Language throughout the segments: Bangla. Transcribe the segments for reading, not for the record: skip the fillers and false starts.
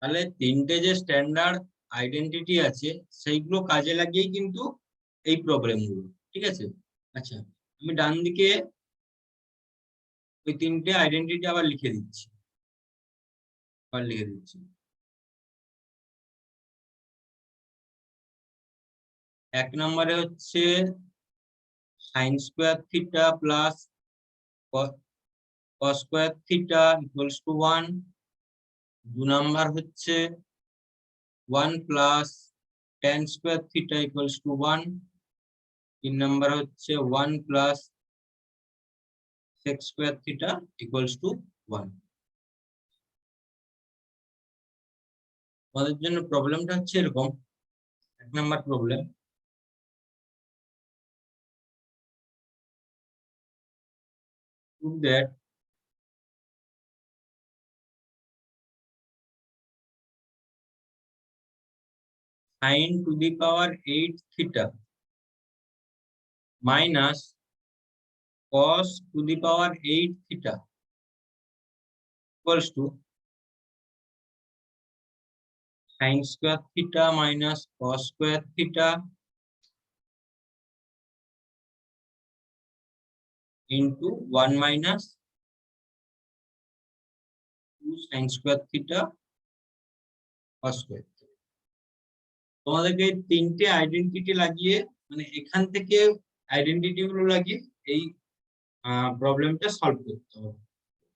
তাহলে তিনটে যে স্ট্যান্ডার্ড আইডেন্টিটি আছে সেইগুলো কাজে লাগিয়েই কিন্তু এই প্রবলেমগুলো, ঠিক আছে। আচ্ছা, আমি ডান দিকে ওই তিনটে আইডেন্টিটি আবার লিখে দিচ্ছি। এক নম্বরে হচ্ছে সাইন স্কোয়ার থিটা প্লাস কস square theta equals two 1। 2 number হচ্ছে 1 plus tan square theta equals two 1। 3 number হচ্ছে 1 plus sec square theta equals two 1। আমাদের জন্য প্রবলেমটা হচ্ছে এরকম। এক number problem, prove that sin to the power 8 theta minus cos to the power 8 theta equals to sin square theta minus cos square theta into 1 minus 2 sin square theta cos square theta। তোমাদেরকে তিনটে আইডেন্টিটি লাগিয়ে, মানে এখান থেকে আইডেন্টিটি গুলো লাগিয়ে এই প্রবলেমটা সলভ করতে হবে,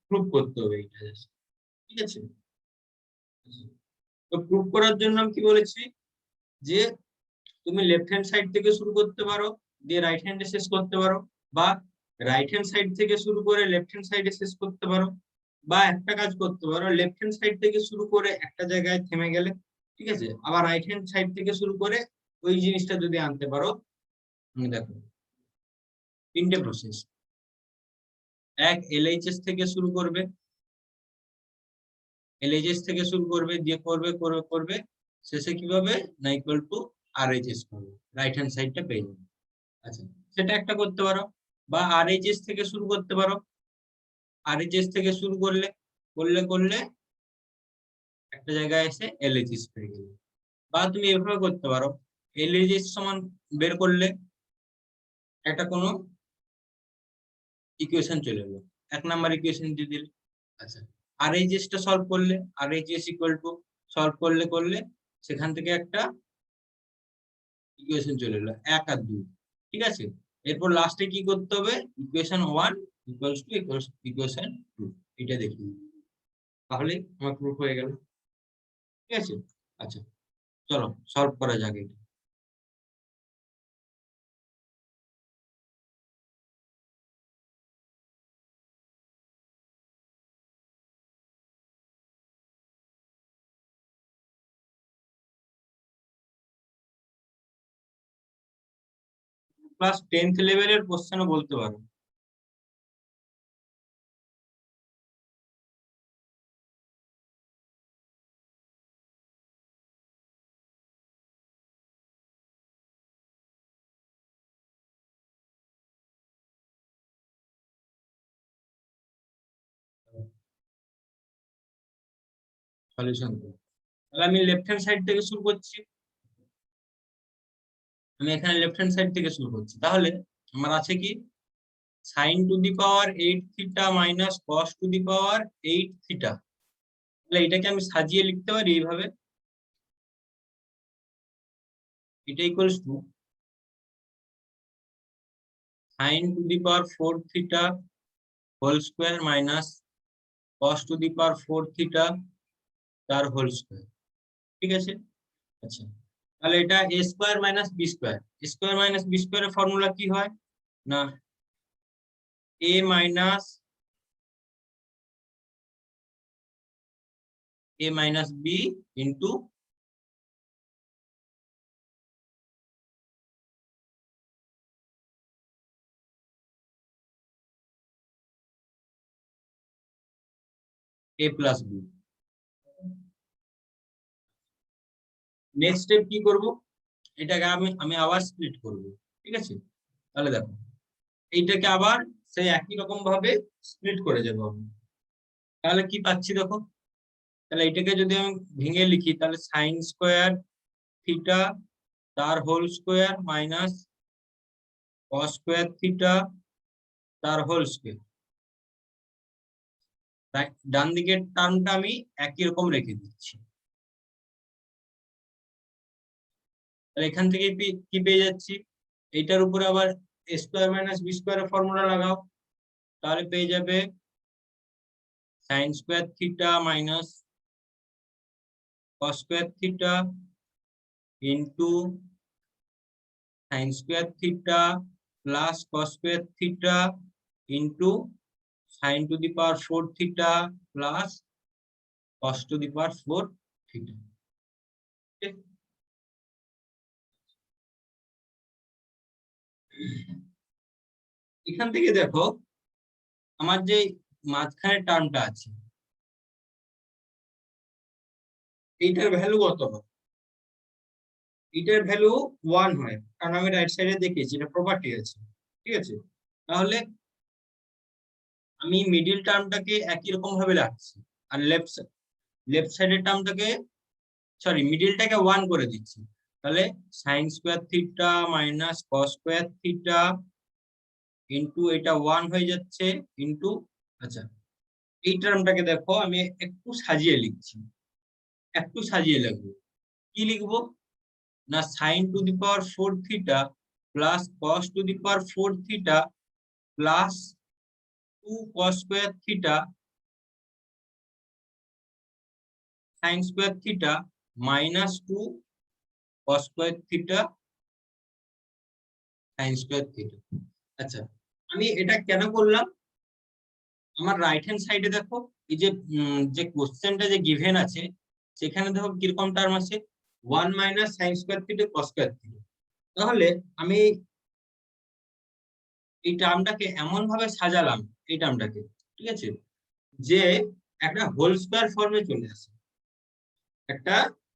প্রুভ করতে হবে এইটা, ঠিক আছে। তো প্রুভ করার জন্য আমি কি বলেছি যে তুমি লেফট হ্যান্ড সাইড থেকে শুরু করতে পারো, দিয়ে রাইট হ্যান্ডে শেষ করতে পারো, বা রাইট হ্যান্ড সাইড থেকে শুরু করে লেফট হ্যান্ড সাইডে শেষ করতে পারো, বা একটা কাজ করতে পারো, লেফট হ্যান্ড সাইড থেকে শুরু করে একটা জায়গায় থেমে গেলে, ঠিক আছে, আবার রাইট হ্যান্ড সাইড থেকে শুরু করে ওই জিনিসটা যদি আনতে পারো। দেখো তিনটে প্রসেস। এক, এলএইচএস থেকে শুরু করবে, এলএইচএস থেকে শুরু করবে, দিয়ে করবে করবে করবে, শেষে কি পাবে না ইকুয়াল টু আরএইচএস পাবে, রাইট হ্যান্ড সাইডটা পেয়ে যাবে। আচ্ছা, সেটা একটা করতে পারো, বা আরএইচএস থেকে শুরু করতে পারো। আরএইচএস থেকে শুরু করলে করলে করলে একটা জায়গায় এসে এলএইচএস পেয়ে গেলে। বা তুমি এভাবে করতে পারো, এলএইচএস সমান বের করলে একটা কোনো ইকুয়েশন চলে এলো, এক নাম্বার ইকুয়েশন দিয়ে দিলে। আচ্ছা, আরএইচএস টা সলভ করলে, আরএইচএস ইকুয়াল টু সলভ করলে করলে সেখান থেকে একটা ইকুয়েশন চলে এলো 1 আর 2, ঠিক আছে। এরপর লাস্টে কি করতে হবে, ইকুয়েশন 1 ইকুয়ালস টু ইকুয়েশন 2 এটা দেখি, তাহলে আমার প্রুফ হয়ে গেল, ঠিক আছে। আচ্ছা, চলো সলভ করা যাক এটা। ক্লাস 10th লেভেলের কোশ্চেনও বলতে পারো। সলিউশন, তাহলে আমি লেফট হ্যান্ড সাইড থেকে শুরু করছি। আমি এখানে লেফট হ্যান্ড সাইড থেকে শুরু করছি, তাহলে আমার আছে কি sin to the power 8 theta minus cos to the power 8 theta. তাহলে এটাকে আমি সাজিয়ে লিখতে পারি এইভাবে, এটা equals to sin to the power 4 theta whole square minus cos to the power 4 theta তার হোল স্কয়ার, ঠিক আছে। আচ্ছা, তাহলে এটা a square minus b square, square minus b স্কয়ারের ফর্মুলা কি হয় না a minus b into a plus b। Next step কি করব, এটাকে আমি আবার স্প্লিট করব, ঠিক আছে। তাহলে দেখো এইটাকে আবার সেই একই রকম ভাবে স্প্লিট করে যাবো আমি। তাহলে কি পাচ্ছি দেখো, তাহলে এটাকে যদি আমি ভেঙে লিখি তাহলে সাইন স্কোয়ার থিটা তার whole square minus cos square theta তার হোল স্কোয়ার। ডান দিকের টার্মটা আমি একই রকম রেখে দিচ্ছি। তাহলে এখান থেকে কি পেয়ে যাচ্ছি, এইটার উপরে আবার a স্কোয়ার মাইনাস বি স্কোয়ারের ফর্মুলা লাগাও, তাহলে পেয়ে যাবে sign square theta minus cos square theta into sign square theta plus cos square theta into sign to the power 4 theta plus cos to the power 4 theta. এখান থেকে দেখো আমার যে মাঝখানে টার্মটা আছে এইটার ভ্যালু কত হয়, এটার ভ্যালু 1 হয়, কারণ আমি রাইট সাইডে দেখিয়েছি এটা প্রপার্টি আছে। ঠিক আছে, তাহলে আমি মিডিল টার্মটাকে একই রকম ভাবে রাখছি আর লেফট সাইডের টার্মটাকে মিডিলটাকে 1 করে দিচ্ছি। তাহলে sine square theta minus cos square theta into এটা 1 হয়ে যাচ্ছে ইন্টু, আচ্ছা এই টার্মটাকে দেখো আমি একটু সাজিয়ে লিখছি, একটু সাজিয়ে লিখবো। কি লিখবো না sine to the power 4 theta plus cos to the power 4 theta plus 2 cos square theta sin square theta minus 2 cos square theta sin square theta. আচ্ছা আমি এটা কেন করলাম, আমার রাইট হ্যান্ড সাইডে দেখো এই যে কোশ্চেনটা যে গিভেন আছে সেখানে দেখো কিরকম টার্ম আছে 1 minus sin square theta cos square theta. তাহলে আমি এই টার্মটাকে এমন ভাবে সাজালাম, এই টার্মটাকে ঠিক আছে যে একটা হোল স্কয়ার ফর্মে চলে আসে, একটা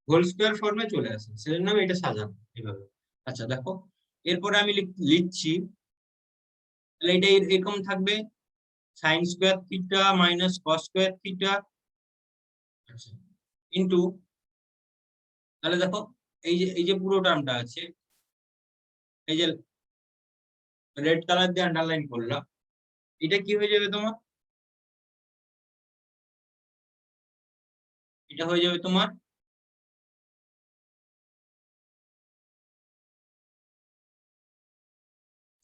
হোল স্কয়ার ফর্মে চলে আসে, সেজন্য আমি এটা সাজাবো এইভাবে। আচ্ছা দেখো এরপরে আমি লিখছি, তাহলে এটা এরকম থাকবে sin square theta minus cos square theta into, তাহলে দেখো এই যে পুরো টার্মটা আছে, এই যে রেড কালার দিয়ে আন্ডারলাইন করলাম, এটা কি হয়ে যাবে তোমার, এটা হয়ে যাবে তোমার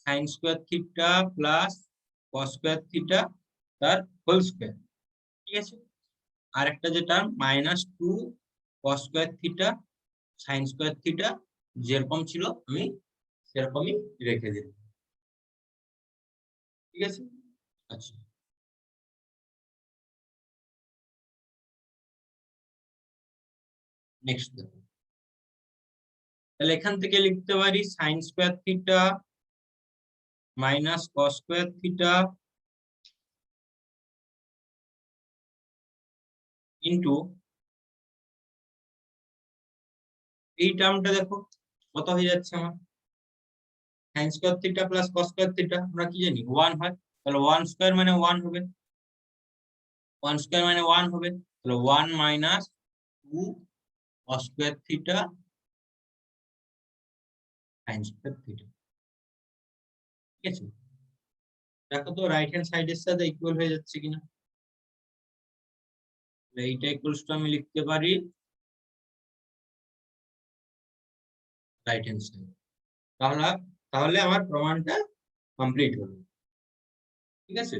sign square theta plus cos square theta তার হোল স্কয়ার। ঠিক আছে, আর একটা যে term minus 2 cos square theta sin square theta যেরকম ছিল আমি সেরকমই রেখে দিলাম। ঠিক আছে, আচ্ছা নেক্সট দেখো, তাহলে এখান থেকে লিখতে পারি sign square theta minus cos square theta into এই টার্মটা দেখো কত হয়ে যাচ্ছে আমার sin square theta plus cos square theta, আমরা কি জানি 1 হয়, তাহলে 1 স্কয়ার মানে 1 হবে, 1 স্কয়ার মানে 1 হবে, তাহলে 1 minus 2 cos square theta sin square theta. ঠিক আছে, দেখো তো রাইট হ্যান্ড সাইডের সাথে ইকুয়াল হয়ে যাচ্ছে কিনা, এইটা ইকুয়ালস টু আমি লিখতে পারি রাইট হ্যান্ড সাইড। তাহলে তাহলে আমার প্রমাণটা কমপ্লিট হলো। ঠিক আছে,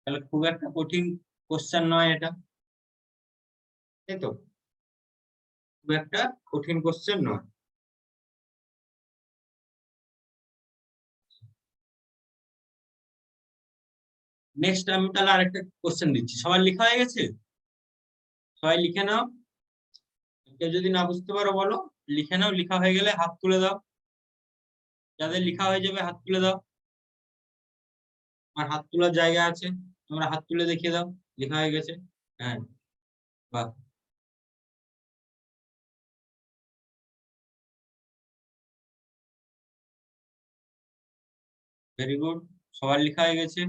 তাহলে খুব একটা কঠিন কোশ্চেন নয় এটা, তাই তো, খুব একটা কঠিন কোশ্চেন নয়। নেক্সট আমি তাহলে আরেকটা কোশ্চেন দিচ্ছি, সবার লেখা হয়ে গেছে, সবাই লিখে নাও, কেউ যদি না বুঝতে পারো বলো, লিখে নাও, লেখা হয়ে গেলে হাত তুলে দাও, যাদের লেখা হয়ে যাবে হাত তুলে দাও, আমার হাত তোলার জায়গা আছে, তোমরা হাত তুলে দেখিয়ে দাও লেখা হয়ে গেছে। হ্যাঁ, বাহ, ভেরি গুড, সবার লেখা হয়ে গেছে।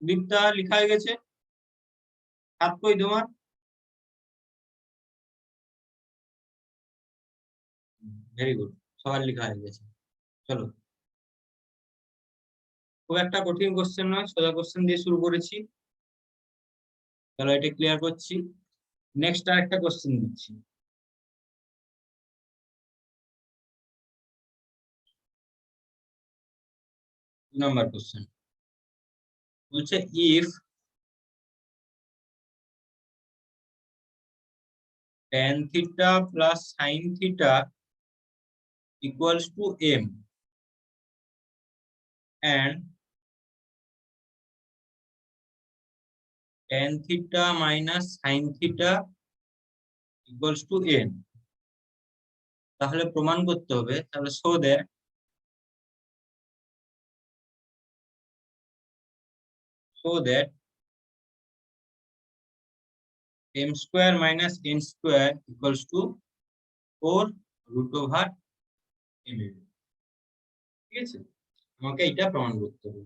দীপ্তা লেখা হয়ে গেছে? হাত কই তোমার? ভেরি গুড, সবার লেখা হয়ে গেছে। চলো, খুব একটা কঠিন কোশ্চেন নয়, সোজা কোশ্চেন দিয়ে শুরু করেছি। চলো এটা ক্লিয়ার করছি। নেক্সট আর একটা কোশ্চেন দিচ্ছি। নাম্বার কোশ্চেন বলছে if tan theta plus sin theta equals to m and tan theta minus sin theta equals to n, তাহলে প্রমাণ করতে হবে, তাহলে so that m square minus n square equals to 4 root over m। ঠিক আছে, আমাকে এটা প্রমাণ করতে হবে।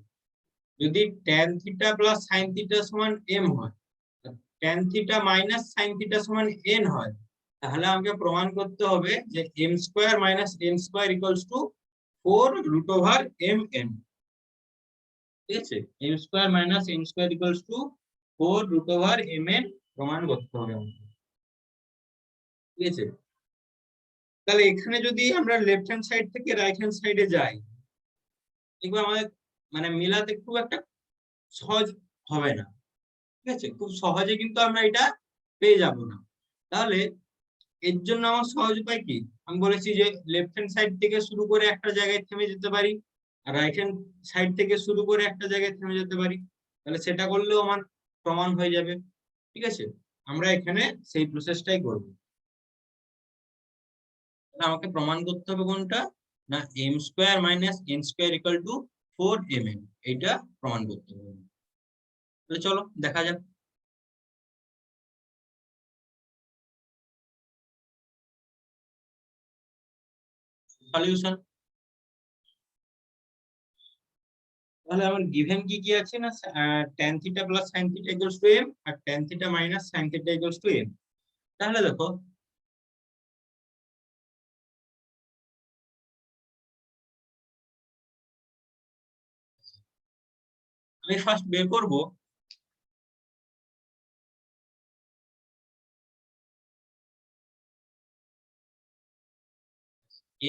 যদি tan theta plus sin theta সমান m হয়, tan theta minus sin theta সমান n হয়, তাহলে আমাকে প্রমাণ করতে হবে যে m square minus n square equals to 4 root over mn। ঠিক আছে, m square minus n square equals to 4 root over mn প্রমাণ করতে হবে আমাকে। ঠিক আছে, তাহলে এখানে যদি আমরা লেফট হ্যান্ড সাইড থেকে রাইট হ্যান্ড সাইডে যাই, দেখবো আমাদের মানে মিলাতে খুব একটা সহজ হবে না। ঠিক আছে, খুব সহজে কিন্তু আমরা এটা পেয়ে যাব না। তাহলে এর জন্য আমার সহজ উপায় কি, আমি বলেছি যে লেফট হ্যান্ড সাইড থেকে শুরু করে একটা জায়গায় থেমে যেতে পারি, আর রাইট হ্যান্ড সাইড থেকে শুরু করে একটা জায়গায় থেমে যেতে পারি। তাহলে সেটা করলেও আমার প্রমাণ হয়ে যাবে। ঠিক আছে, আমরা এখানে সেই প্রসেসটাই করব। আমাকে প্রমাণ করতে হবে কোনটা, না m square minus n square equal to 4mn, এটা প্রমাণ করতে হবে। তাহলে চলো দেখা যাক। সলিউশন, তাহলে আমার গিভেন কি কি আছে না, tan theta plus sin theta equals to m আর tan theta minus sin theta equals to m। তাহলে দেখো আমি ফার্স্ট বের করব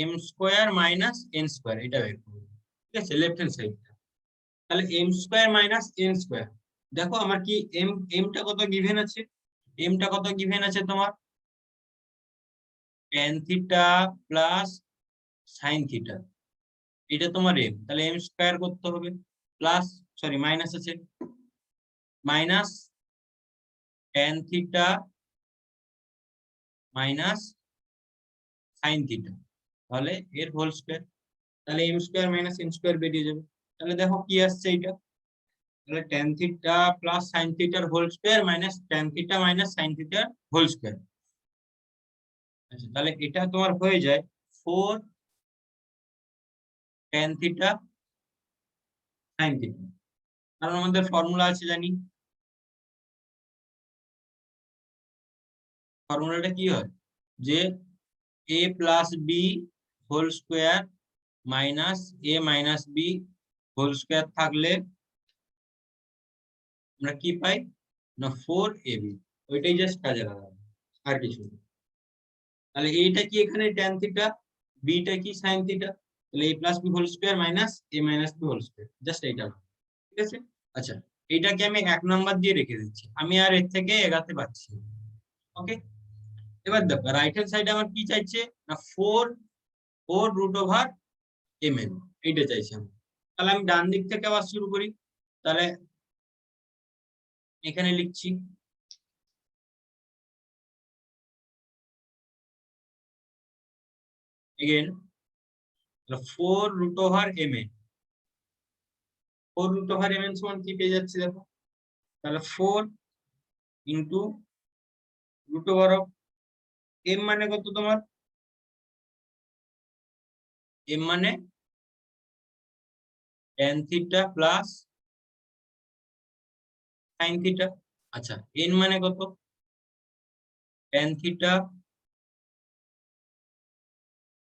m square minus n square, এটা বের করব। ঠিক আছে, লেফট হ্যান্ড সাইডটা। তাহলে m square minus n square, দেখো আমার কি m টা কত গিভেন আছে, m টা কত গিভেন আছে তোমার tan theta plus sin theta, এটা তোমার m, তাহলে m স্কয়ার করতে হবে, প্লাস সরি মাইনাস আছে, minus tan theta minus sin theta, তাহলে এর হোল স্কয়ার। তাহলে m square minus n square বেরিয়ে যাবে। তাহলে দেখো কি আসছে এটা, তাহলে tan থিটা প্লাস sin থিটার whole square minus tan theta minus sin থিটার হোল স্কয়ার। আচ্ছা, তাহলে এটা তোমার হয়ে যায় 4 tan থিটা sin থিটা, কারণ আমাদের ফর্মুলা আছে জানি। ফর্মুলাটা কি হয়, যে a plus B whole square minus a minus B whole square থাকলে আমরা কি পাই, না 4ab, ওইটাই জাস্ট কাজে লাগাবো, আর কিছু না। তাহলে এইটা কি এখানে tan থিটা, বিটা কি sin থিটা, তাহলে a plus B whole square minus a minus B whole square, just এইটা। ঠিক আছে, আচ্ছা এইটাকে আমি 1 নাম্বার দিয়ে রেখে দিচ্ছি, আমি আর এর থেকে এগাতে পারছি না। ওকে, এবার দেখো রাইট হ্যান্ড সাইডে আমার কি চাইছে, না 4 রুট ওভার mn, এইটা চাইছে আমি। তাহলে আমি ডান দিক থেকে আবার শুরু করি, তাহলে এখানে লিখছি again 4 root over mn, 4 root over mn সমান কি পেয়ে যাচ্ছি দেখো, তাহলে 4 into root over of m মানে কত তোমার, m মানে tan theta plus sine theta. আচ্ছা এন মানে কত, tan theta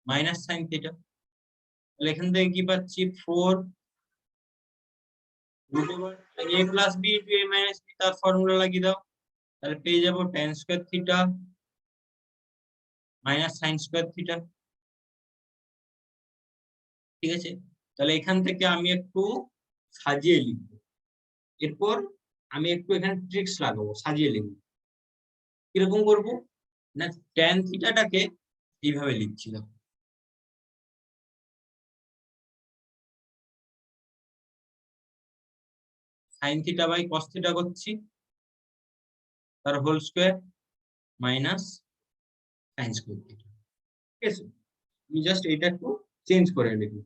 minus sine theta. তাহলে এখান থেকে কি পাচ্ছি, 4 root over a plus b into a minus b, তার ফর্মুলা লাগিয়ে দাও। তাহলে পেয়ে যাবো tan square theta minus sine square theta. ঠিক আছে, তাহলে এখান থেকে আমি একটু সাজিয়ে লিখবো। এরপর আমি একটু এখানে ট্রিক্স লাগাবো, সাজিয়ে লিখবো। কিরকম করবো না, ট্যান থিটাটাকে এইভাবে লিখছিলাম, sine theta by cos theta করছি, তার whole square minus sine square theta. ঠিক আছে, আমি জাস্ট এটা একটু চেঞ্জ করে লিখবো।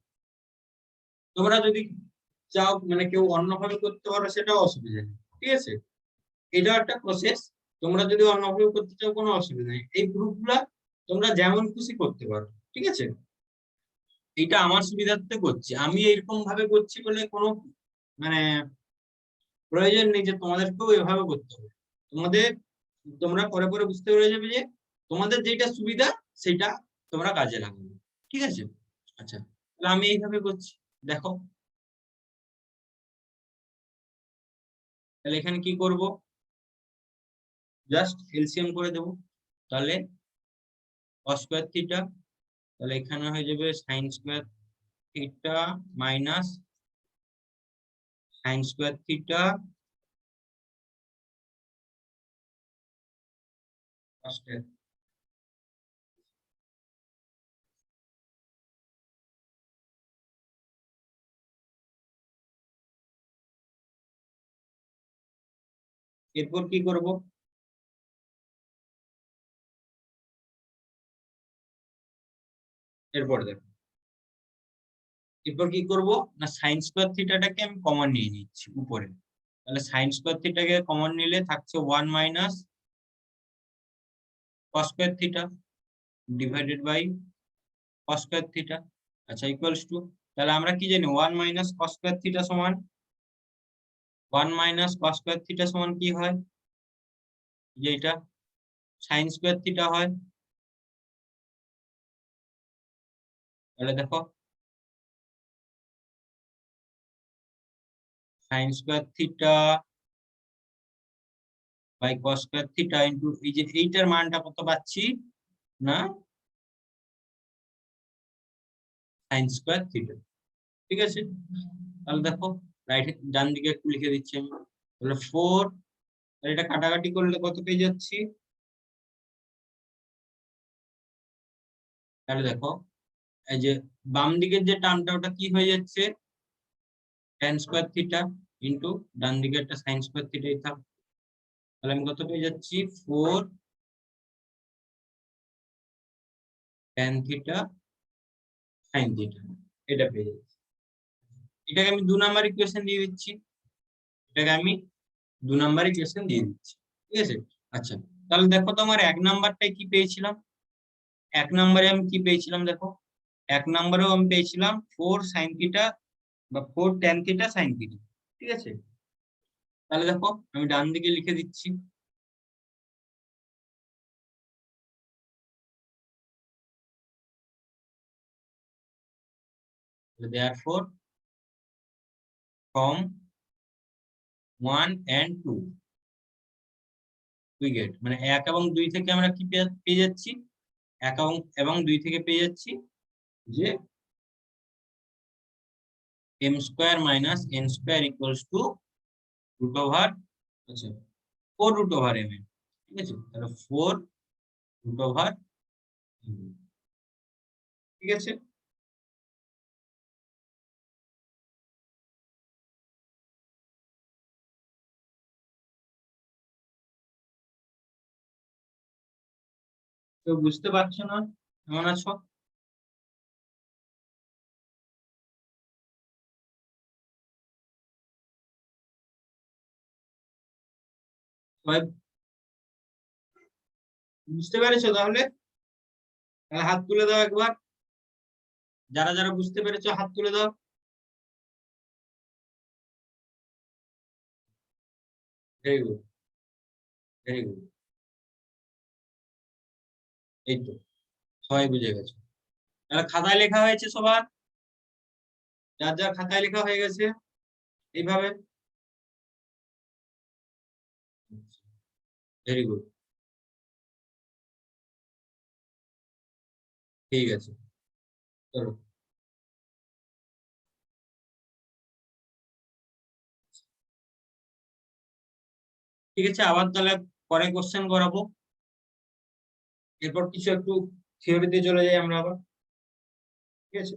তোমরা যদি চাও মানে কেউ অন্যভাবে করতে পারো, সেটাও অসুবিধা নেই। ঠিক আছে, এটা একটা প্রসেস, তোমরা যদি অন্যভাবে করতে চাও কোনো অসুবিধা নেই। এই গ্রুপগুলা তোমরা যেমন খুশি করতে পারো। ঠিক আছে, এটা আমার সুবিধার্থে করছি, আমি এরকম ভাবে করছি বলে কোনো মানে প্রয়োজন নেই যে তোমাদেরকেও এভাবে করতে হবে। তোমরা পরে পরে বুঝতে পেরে যাবে যে তোমাদের যেটা সুবিধা সেটা তোমরা কাজে লাগাবে। ঠিক আছে, আচ্ছা তাহলে আমি এইভাবে করছি, দেখো। তাহলে এখানে কি করব, জাস্ট এলসিএম করে দেব। তাহলে কস স্কয়ার থিটা, তাহলে এখানে হয়ে যাবে sign square theta minus sine square theta cos square. এরপর কি করব, এরপর দেখো, এরপর কি করব না, সাইন স্কয়ার থিটাটাকে আমি কমন নিয়ে নিচ্ছি উপরে। তাহলে সাইন স্কয়ার থিটাকে কমন নিলে থাকছে 1 minus cos square theta divided by cos square theta. আচ্ছা ইকুয়ালস টু, তাহলে আমরা কি জানি 1 মাইনাস কস স্কয়ার থিটা সমান 1 মাইনাস কস স্কয়ার থিটা সমান কি হয়, যে এটা সাইন স্কয়ার থিটা হয়। তাহলে দেখো sine square theta by cos square theta into এই যে এইটার মানটা কত পাচ্ছি না, সাইন স্কয়ার থিটা। ঠিক আছে, তাহলে দেখো রাইট ডান দিকে একটু লিখে দিচ্ছি আমি। তাহলে 4, এটা কাটাকাটি করলে কত পেয়ে যাচ্ছি, তাহলে দেখো এই যে বাম দিকের যে টার্মটা ওটা কি হয়ে যাচ্ছে, tan স্কয়ার থিটা ইনটু ডান দিকে একটা সাইন স্কয়ার থিটাই থাক। তাহলে আমি কত পেয়ে যাচ্ছি, 4 tan থিটা সাইন থিটা, এটা পেয়ে যাচ্ছি। এটাকে আমি 2 নাম্বার ইকুয়েশন দিয়ে দিচ্ছি, এটাকে আমি 2 নাম্বার ইকুয়েশন দিয়ে দিচ্ছি। ঠিক আছে, আচ্ছা তাহলে দেখো তো আমার 1 নাম্বারটাই কি পেয়েছিলাম, 1 নম্বরে আমি কি পেয়েছিলাম দেখো, 1 নম্বরেও আমি পেয়েছিলাম 4 সাইন থিটা বা 4 tan থিটা সাইন থিটা। ঠিক আছে, তাহলে দেখো আমি ডান দিকে লিখে দিচ্ছি। therefore from 1 and 2 we get মানে 1 এবং 2 থেকে আমরা কি পেয়ে যাচ্ছি, 1 এবং 2 থেকে পেয়ে যাচ্ছি যে m square minus n square equals to root over, আচ্ছা 4 রুট ওভার m। ঠিক আছে, তাহলে 4 রুট ওভার, ঠিক আছে। তো বুঝতে পারছো না, কেমন আছো? সবাই বুঝতে পেরেছো তাহলে? তাহলে হাত তুলে দাও একবার, যারা যারা বুঝতে পেরেছো হাত তুলে দাও। Very good, very good. এই তো সবাই বুঝে গেছে। তাহলে খাতায় লেখা হয়েছে সবার, যার যার খাতায় লেখা হয়ে গেছে এইভাবে। ভেরি গুড, ঠিক আছে, চলো। ঠিক আছে, আবার তাহলে পরে কোশ্চেন করাবো, এরপর কিছু একটু থিওরিতে চলে যাই আমরা আবার। ঠিক আছে,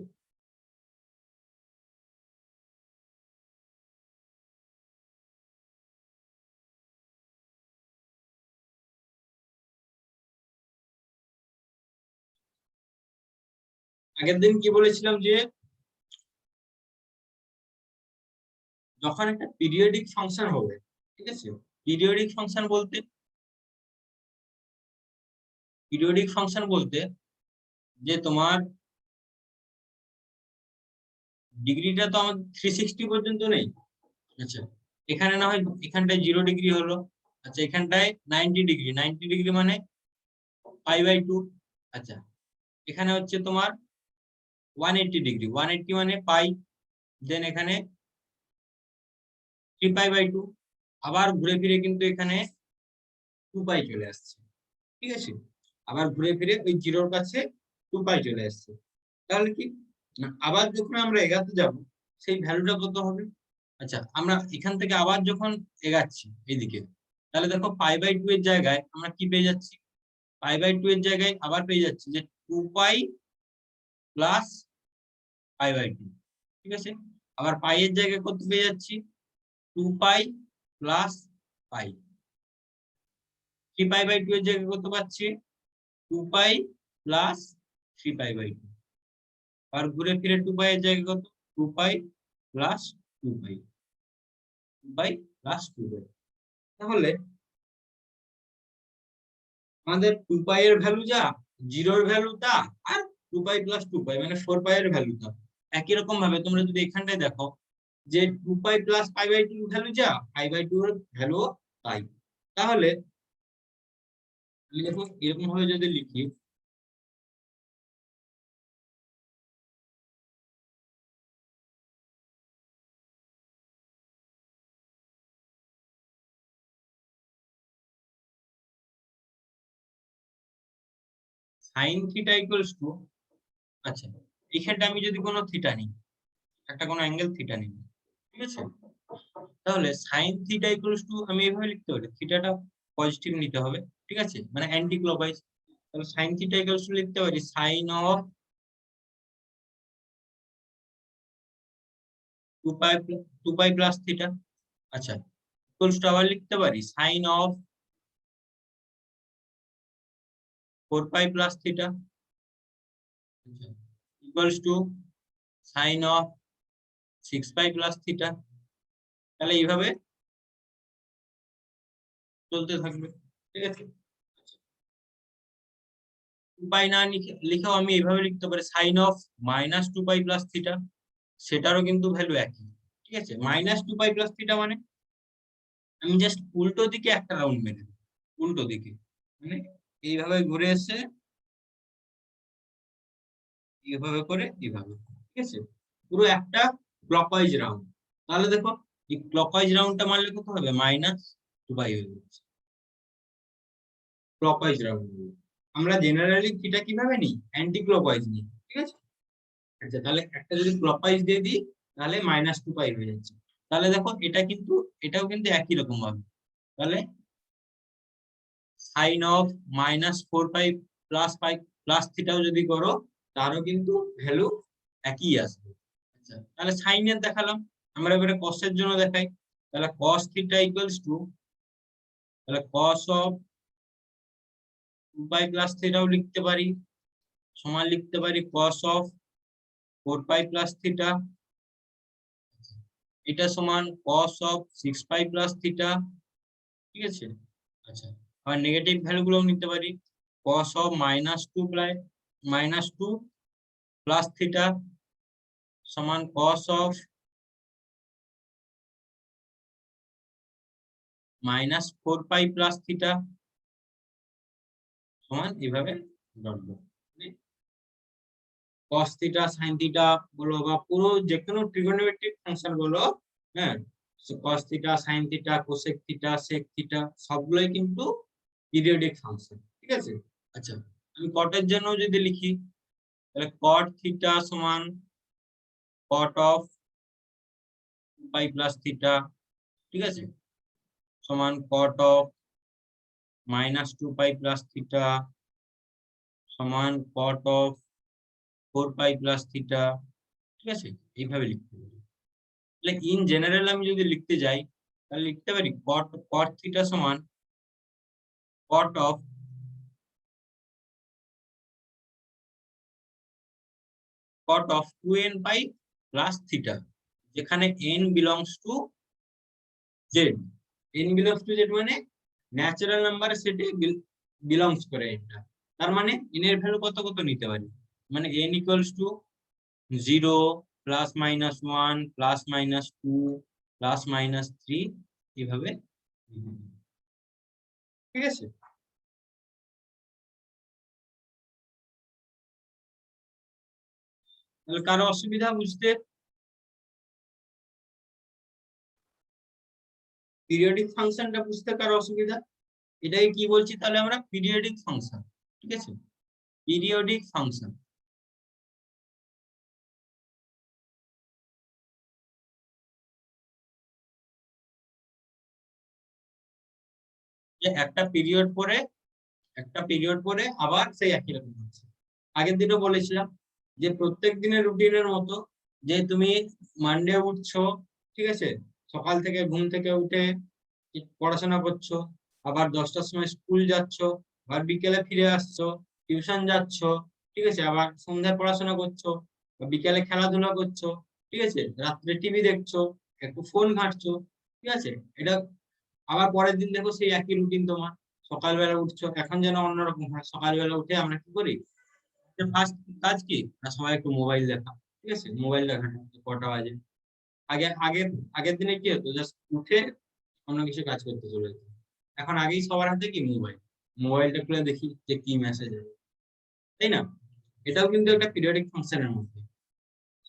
আগের দিন কি বলেছিলাম যে যখন একটা পিরিয়ডিক ফাংশন হবে, ঠিক আছে, পিরিয়ডিক ফাংশন বলতে, পিরিয়ডিক ফাংশন বলতে যে তোমার ডিগ্রিটা তো আমার 360 পর্যন্ত নেই। আচ্ছা, এখানে না হয় এখানটায় 0 ডিগ্রি হলো, আচ্ছা এখানটায় 90 ডিগ্রি, 90 ডিগ্রি মানে π/2। আচ্ছা, এখানে হচ্ছে তোমার 180 ডিগ্রি, 180 মানে পাই, দেন এখানে 3π/2, আবার ঘুরে ফিরে কিন্তু এখানে 2π চলে আসছে। ঠিক আছে, আবার ঘুরে ফিরে ওই জিরোর কাছে 2π চলে আসছে। তাহলে কি, না, আবার যখন আমরা এগাতে যাব সেই ভ্যালুটা কত হবে? আচ্ছা, আমরা এখান থেকে আবার যখন এগাচ্ছি এইদিকে, তাহলে দেখো π/2 এর জায়গায় আমরা কি পেয়ে যাচ্ছি, π/2 এর জায়গায় আবার পেয়ে যাচ্ছি যে 2π প্লাস π/2। ঠিক আছে, আবার পাই এর জায়গায় কত পেয়ে যাচ্ছি, 2π প্লাস পাই। 3π/2 এর জায়গায় কত পাচ্ছি, 2π প্লাস 3π/2। আর ঘুরে ফিরে 2π এর জায়গায় কত, 2π প্লাস 2π, 2π প্লাস 2π। তাহলে আমাদের 2π এর ভ্যালু যা, 0 এর ভ্যালু তা, আর 2π প্লাস 2π মানে 4π এর ভ্যালু তা। একই রকম ভাবে তোমরা যদি এখানটায় দেখো যে 2π প্লাস π/2 এর ভ্যালু যা, π/2 এর ভ্যালু তাই। তাহলে আমি দেখো এরকম ভাবে যদি লিখি, সাইন থিটা ইকুয়ালস টু, আচ্ছা এখানটা আমি যদি কোনো থিটা নিই, একটা কোনো অ্যাঙ্গেল থিটা নিই, ঠিক আছে, তাহলে সাইন থিটা ইকুয়ালস টু আমি এইভাবে লিখতে পারি, থিটাটা পজিটিভ নিতে হবে, ঠিক আছে, মানে অ্যান্টি ক্লকওয়াইজ। তাহলে সাইন থিটা ইকুয়ালস টু লিখতে পারি সাইন অফ 2π, 2π প্লাস থিটা। আচ্ছা, ইকুয়ালস টু আবার লিখতে পারি sine of 4π plus theta equals to sine of 6π plus theta. তাহলে এইভাবে চলতে থাকবে, ঠিক আছে। 2π না লিখেও আমি এইভাবে লিখতে পারি সাইন অফ -2π প্লাস থিটা, সেটারও কিন্তু ভ্যালু একই। ঠিক আছে, -2π প্লাস থিটা মানে আমি জাস্ট উল্টো দিকে একটা রাউন্ড মেরে দিই, উল্টো দিকে মানে এইভাবে ঘুরে এসে এইভাবে করে এইভাবে, ঠিক আছে, পুরো একটা ক্লকওয়াইজ রাউন্ড। তাহলে দেখো এই ক্লকওয়াইজ রাউন্ডটা মারলে কত হবে, -2π হয়ে যাচ্ছে ক্লকওয়াইজ রাউন্ড। আমরা জেনারেলি থিটা কিভাবে নিই, অ্যান্টি ক্লকওয়াইজ নিই, ঠিক আছে। আচ্ছা, তাহলে একটা যদি ক্লকওয়াইজ দিয়ে দিই তাহলে -2π হয়ে যাচ্ছে। তাহলে দেখো এটা কিন্তু, এটাও কিন্তু একই রকম ভাবে, তাহলে sine of -4π plus pi plus থিটাও যদি করো তারও কিন্তু ভ্যালু একই আসবে। আচ্ছা, তাহলে সাইনের দেখালাম, আমরা এবারে কসের জন্য দেখাই। তাহলে cos থিটা ইকুয়ালস টু, তাহলে cos অফ 2π প্লাস থিটাও লিখতে পারি, সমান লিখতে পারি cos অফ 4π প্লাস থিটা, এটা সমান cos অফ 6π প্লাস থিটা। ঠিক আছে, আচ্ছা আর নেগেটিভ ভ্যালু গুলো নিতে পারি, cos অফ -2 প্লাস থিটা সমান cos of minus 4 pi plus theta সমান এইভাবে dot dot cos theta sine theta বলো বা পুরো যে কোনো ট্রিগোনোমেট্রিক ফাংশন বলো, হ্যাঁ, cos theta sine theta cosec theta sec theta সবগুলোই কিন্তু পিরিয়ডিক ফাংশন, ঠিক আছে। আচ্ছা, আমি কটের জন্য যদি লিখি তাহলে কট থিটা সমান cot of pi plus theta, ঠিক আছে, সমান cot of minus 2 pi plus theta সমান cot of 4 pi plus theta, ঠিক আছে, এইভাবে লিখতে পারি। তাহলে ইন জেনারেল আমি যদি লিখতে যাই তাহলে লিখতে পারি কট কট থিটা সমান cot of 2n pi plus theta, যেখানে n belongs to Z. n belongs to Z মানে ন্যাচারাল নাম্বার সেটে বিলংস করে এটা, তার মানে n এর ভ্যালু কত কত নিতে পারি, মানে n equals to 0 plus minus 1 plus minus 2 plus minus 3 এইভাবে, ঠিক আছে। তাহলে কারো অসুবিধা বুঝতে? পিরিয়ডিক ফাংশনটা বুঝতে কারো অসুবিধা? এটাকে কি বলছি তাহলে আমরা? পিরিয়ডিক ফাংশন, ঠিক আছে, পিরিয়ডিক ফাংশন। যে একটা পিরিয়ড পরে আবার সেই একই রকম হচ্ছে। আগের দিনও বলেছিলাম যে প্রত্যেক দিনের রুটিনের মতো, যে তুমি মানডে উঠছো, ঠিক আছে, সকাল থেকে ঘুম থেকে উঠে পড়াশোনা করছো, আবার 10টার সময় স্কুল যাচ্ছো, আবার বিকেলে ফিরে আসছো, টিউশন যাচ্ছো, ঠিক আছে, আবার সন্ধ্যায় পড়াশোনা করছো, বিকেলে খেলাধুলা করছো, ঠিক আছে, রাত্রে টিভি দেখছো, একটু ফোন ঘাঁটছো, ঠিক আছে, এটা আবার পরের দিন দেখো সেই একই রুটিন তোমার। সকালবেলা উঠছো, এখন যেন অন্যরকম হয়, সকালবেলা উঠে আমরা কি করি, ফার্স্ট কাজ কি না, সবাই একটু মোবাইল দেখা, ঠিক আছে, মোবাইল দেখাটা কটা বাজে। আগের আগের দিনে কি হতো, জাস্ট উঠে অন্য কিছু কাজ করতে চলে যেত। এখন আগেই সবার হাতে কি মোবাইল, মোবাইলটা খুলে দেখি যে কি মেসেজ আছে, তাই না? এটাও কিন্তু একটা পিরিয়ডিক ফাংশনের মধ্যে।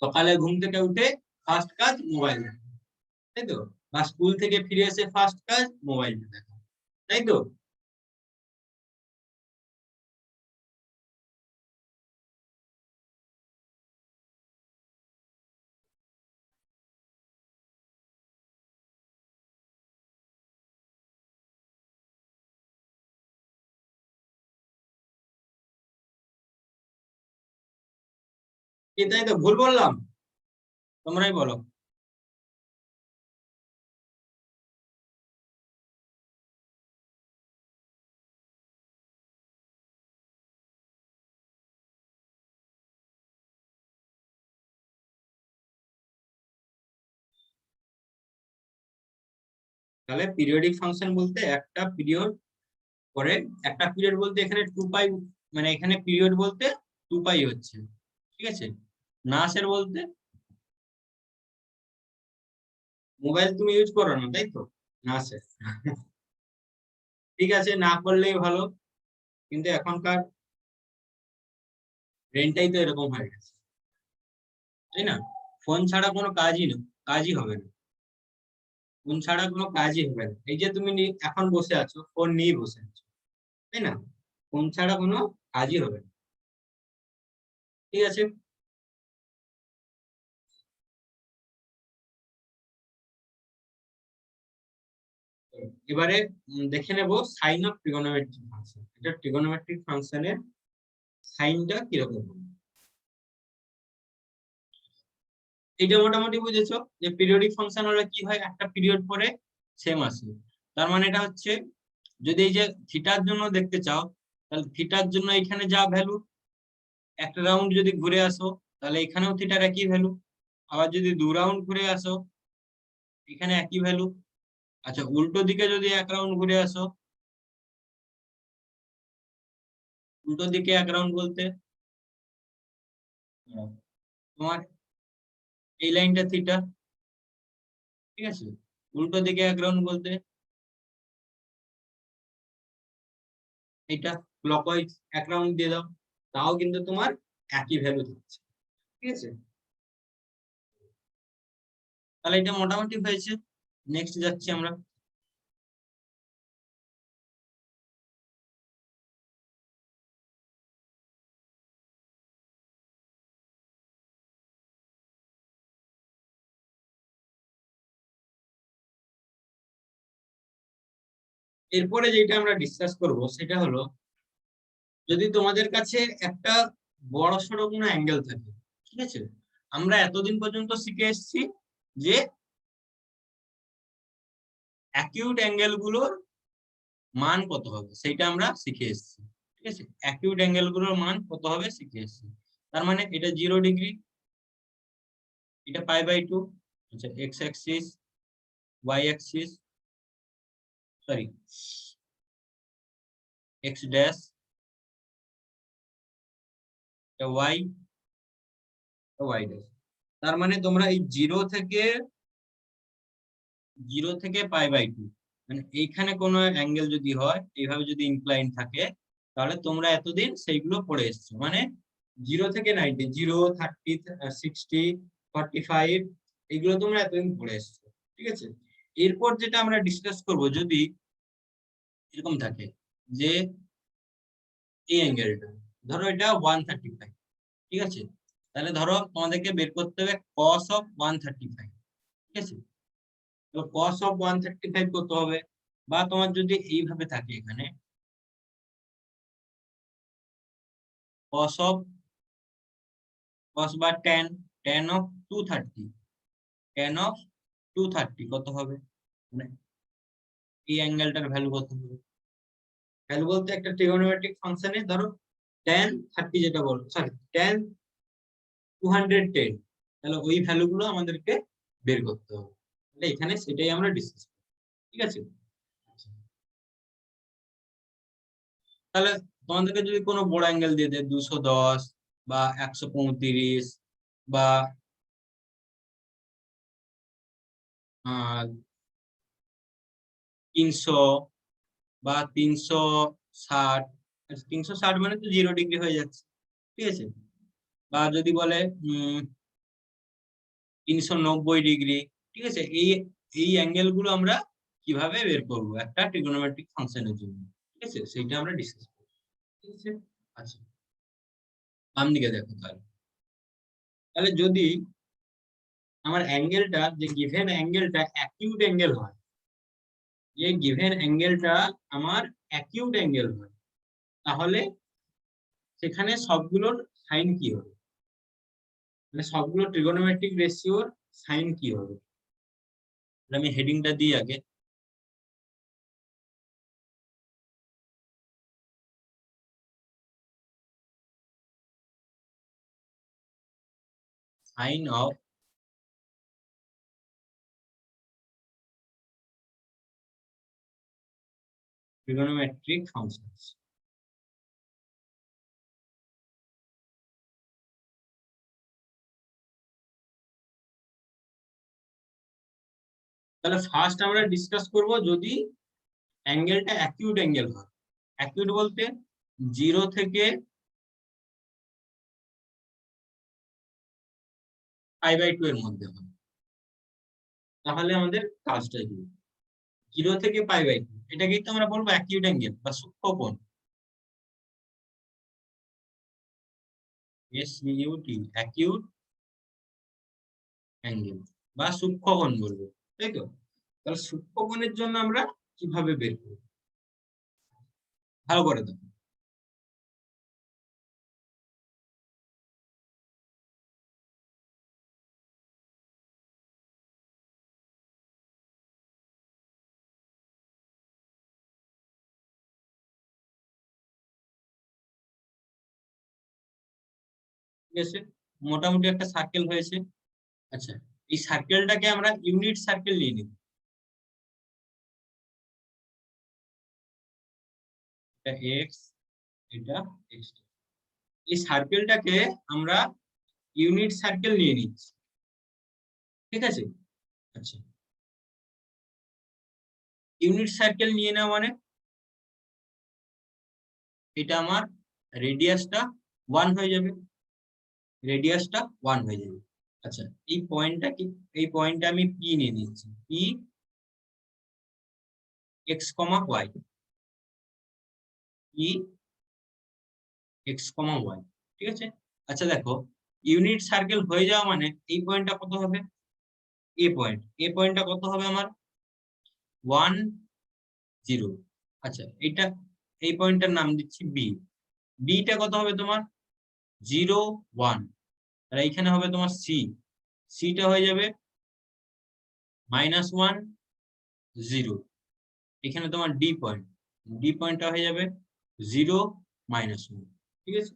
সকালে ঘুম থেকে উঠে ফার্স্ট কাজ মোবাইল দেখা, তাই তো, বা স্কুল থেকে ফিরে এসে ফার্স্ট কাজ মোবাইল দেখা, তাই তো। তাই তো, ভুল বললাম? তোমরাই বলো। তাহলে পিরিয়ডিক ফাংশন বলতে একটা পিরিয়ড পরে, একটা পিরিয়ড বলতে এখানে 2 পাই, মানে এখানে পিরিয়ড বলতে 2 পাই হচ্ছে, ঠিক আছে। নাসের বলতে মোবাইল তুমি ইউজ করো না, তাই তো, নাসের ঠিক আছে, না করলেই ভালো, কিন্তু এখনকার ব্রেনটাই তো এরকম হয়ে গেছে, তাই না? ফোন ছাড়া কোনো কাজই হবে না, ফোন ছাড়া কোনো কাজই হবে না। এই যে তুমি এখন বসে আছো, ফোন নিয়ে বসে আছো, তাই না? ফোন ছাড়া কোনো কাজই হবে না, ঠিক আছে। এবারে দেখে নেব সাইন অফ ট্রিগোনোমেট্রিক ফাংশন। এটা ট্রিগোনোমেট্রিক ফাংশনের সাইনটা কিরকম হবে। এটা মোটামুটি বুঝেছো যে পিরিয়ডিক ফাংশন হলে কি হয়, একটা পিরিয়ড পরে সেম আসে। তার মানে এটা হচ্ছে, যদি এই যে থিটার জন্য দেখতে চাও, তাহলে থিটার জন্য এখানে যা ভ্যালু, একটা রাউন্ড যদি ঘুরে আসো তাহলে এখানেও থিটার একই ভ্যালু, আবার যদি 2 রাউন্ড ঘুরে আসো এখানে একই ভ্যালু। আচ্ছা, উল্টো দিকে যদি 1 রাউন্ড ঘুরে আসো, উল্টো দিকে 1 রাউন্ড বলতে তোমার এই লাইনটা থিটা, ঠিক আছে, উল্টো দিকে 1 রাউন্ড বলতে এটা ক্লকওয়াইজ এক রাউন্ড দিয়ে দাও, তাও কিন্তু তোমার একই ভ্যালু থাকছে। ঠিক আছে, তাহলে এটা মোটামুটি হয়েছে। নেক্সট যাচ্ছি আমরা। এরপরে যেটা আমরা ডিসকাস করব সেটা হলো, যদি তোমাদের কাছে একটা বড় সড়ো কোনো অ্যাঙ্গেল থাকে, ঠিক আছে, আমরা এতদিন পর্যন্ত শিখে এসেছি যে অ্যাকিউট অ্যাঙ্গেল গুলোর মান কত হবে সেটা আমরা শিখে এসেছি। ঠিক আছে, অ্যাকিউট অ্যাঙ্গেল গুলোর মান কত হবে শিখে এসেছি। তার মানে এটা 0°, এটা π/2, আচ্ছা X axis, Y axis, sorry X dash, Y, Y dash. তার মানে তোমরা এই জিরো থেকে π/2, মানে এইখানে কোনো অ্যাঙ্গেল যদি হয়, এইভাবে যদি ইনক্লাইন থাকে, তাহলে তোমরা এতদিন সেইগুলো পড়ে এসছো। মানে 0 থেকে 90, 0, 30, 60, 45, এগুলো তোমরা এতদিন পড়ে এসছো। ঠিক আছে, এরপর যেটা আমরা ডিসকাস করব, যদি এরকম থাকে যে এই অ্যাঙ্গেলটা ধরো এটা 135, ঠিক আছে, তাহলে ধরো তোমাদেরকে বের করতে হবে cos অফ 135। ঠিক আছে, তো cos অফ 135 কত হবে? বা তোমার যদি এইভাবে থাকে এখানে cos অফ, cos বা tan, tan of 230, tan of 230 কত হবে? মানে এই অ্যাঙ্গেলটার ভ্যালু কত হবে? ভ্যালু বলতে একটা ট্রিগোনোমেট্রিক ফাংশনে ধরো tan 30, যেটা বলো সরি tan 210, তাহলে ওই ভ্যালু গুলো আমাদেরকে বের করতে হবে। তাহলে এখানে সেটাই আমরা ডিসকাস করব। ঠিক আছে, তাহলে তোমাদেরকে যদি কোনো বড় অ্যাঙ্গেল দিয়ে দেয় 210 বা 135 বা 300 বা 360, 360 মানে তো 0° হয়ে যাচ্ছে। ঠিক আছে, বা যদি বলে 390°, ঠিক আছে, এই এই অ্যাঙ্গেল গুলো আমরা কিভাবে বের করব একটা ট্রিগোনোমেট্রিক ফাংশনের জন্য। ঠিক আছে, সেইটা আমরা ডিসকাস করব। ঠিক আছে, আচ্ছা বাম দিকে দেখো। তাহলে তাহলে যদি আমার অ্যাঙ্গেলটা, যে গিভেন অ্যাঙ্গেলটা অ্যাকিউট অ্যাঙ্গেল হয়, যে গিভেন অ্যাঙ্গেলটা আমার অ্যাকিউট অ্যাঙ্গেল হয়, তাহলে সেখানে সবগুলোর সাইন কি হবে? মানে সবগুলো ট্রিগোনোমেট্রিক রেশিওর সাইন কি হবে? আমি হেডিংটা দিই আগে। Sign of trigonometric functions. তাহলে ফার্স্ট আমরা ডিসকাস করব যদি অ্যাঙ্গেলটা অ্যাকিউট অ্যাঙ্গেল হয়। অ্যাকিউট বলতে 0 থেকে π/2 এর মধ্যে হয়, তাহলে আমাদের কাজটা কি? 0 থেকে π/2, এটাকেই তো আমরা বলবো অ্যাকিউট অ্যাঙ্গেল বা সূক্ষ্ম কোণ। এসইউটি, অ্যাকিউট অ্যাঙ্গেল বা সূক্ষ্ম কোণ বলবো, তাই তো? তাহলে সূক্ষ্ম কোণের জন্য আমরা কিভাবে বের করব? ভালো করে দেখো। ঠিক আছে, মোটামুটি একটা সার্কেল হয়েছে। আচ্ছা, এই সার্কেলটাকে আমরা ইউনিট সার্কেল নিয়ে নিব। এটা এক্স, এটা এক্স। এই সার্কেলটাকে আমরা ইউনিট সার্কেল নিয়ে নিচ্ছি। ঠিক আছে, আচ্ছা ইউনিট সার্কেল নিয়ে নেওয়া মানে এটা আমার রেডিয়াসটা 1 হয়ে যাবে, রেডিয়াসটা 1 হয়ে যাবে। আচ্ছা এই পয়েন্টটা কি, এই পয়েন্টটা আমি পি নিয়ে নিচ্ছি, P x comma Y, P x comma Y, ঠিক আছে। আচ্ছা দেখো ইউনিট সার্কেল হয়ে যাওয়া মানে এই পয়েন্টটা কত হবে, এ পয়েন্ট, এ পয়েন্টটা কত হবে আমার 1 0। আচ্ছা এটা এই পয়েন্টটার নাম দিচ্ছি বি, বিটা কত হবে তোমার 0 1, আর এইখানে হবে তোমার সি, সিটা হয়ে যাবে -1 0, এখানে তোমার ডি পয়েন্ট, ডি পয়েন্টটা হয়ে যাবে 0 -1, ঠিক আছে।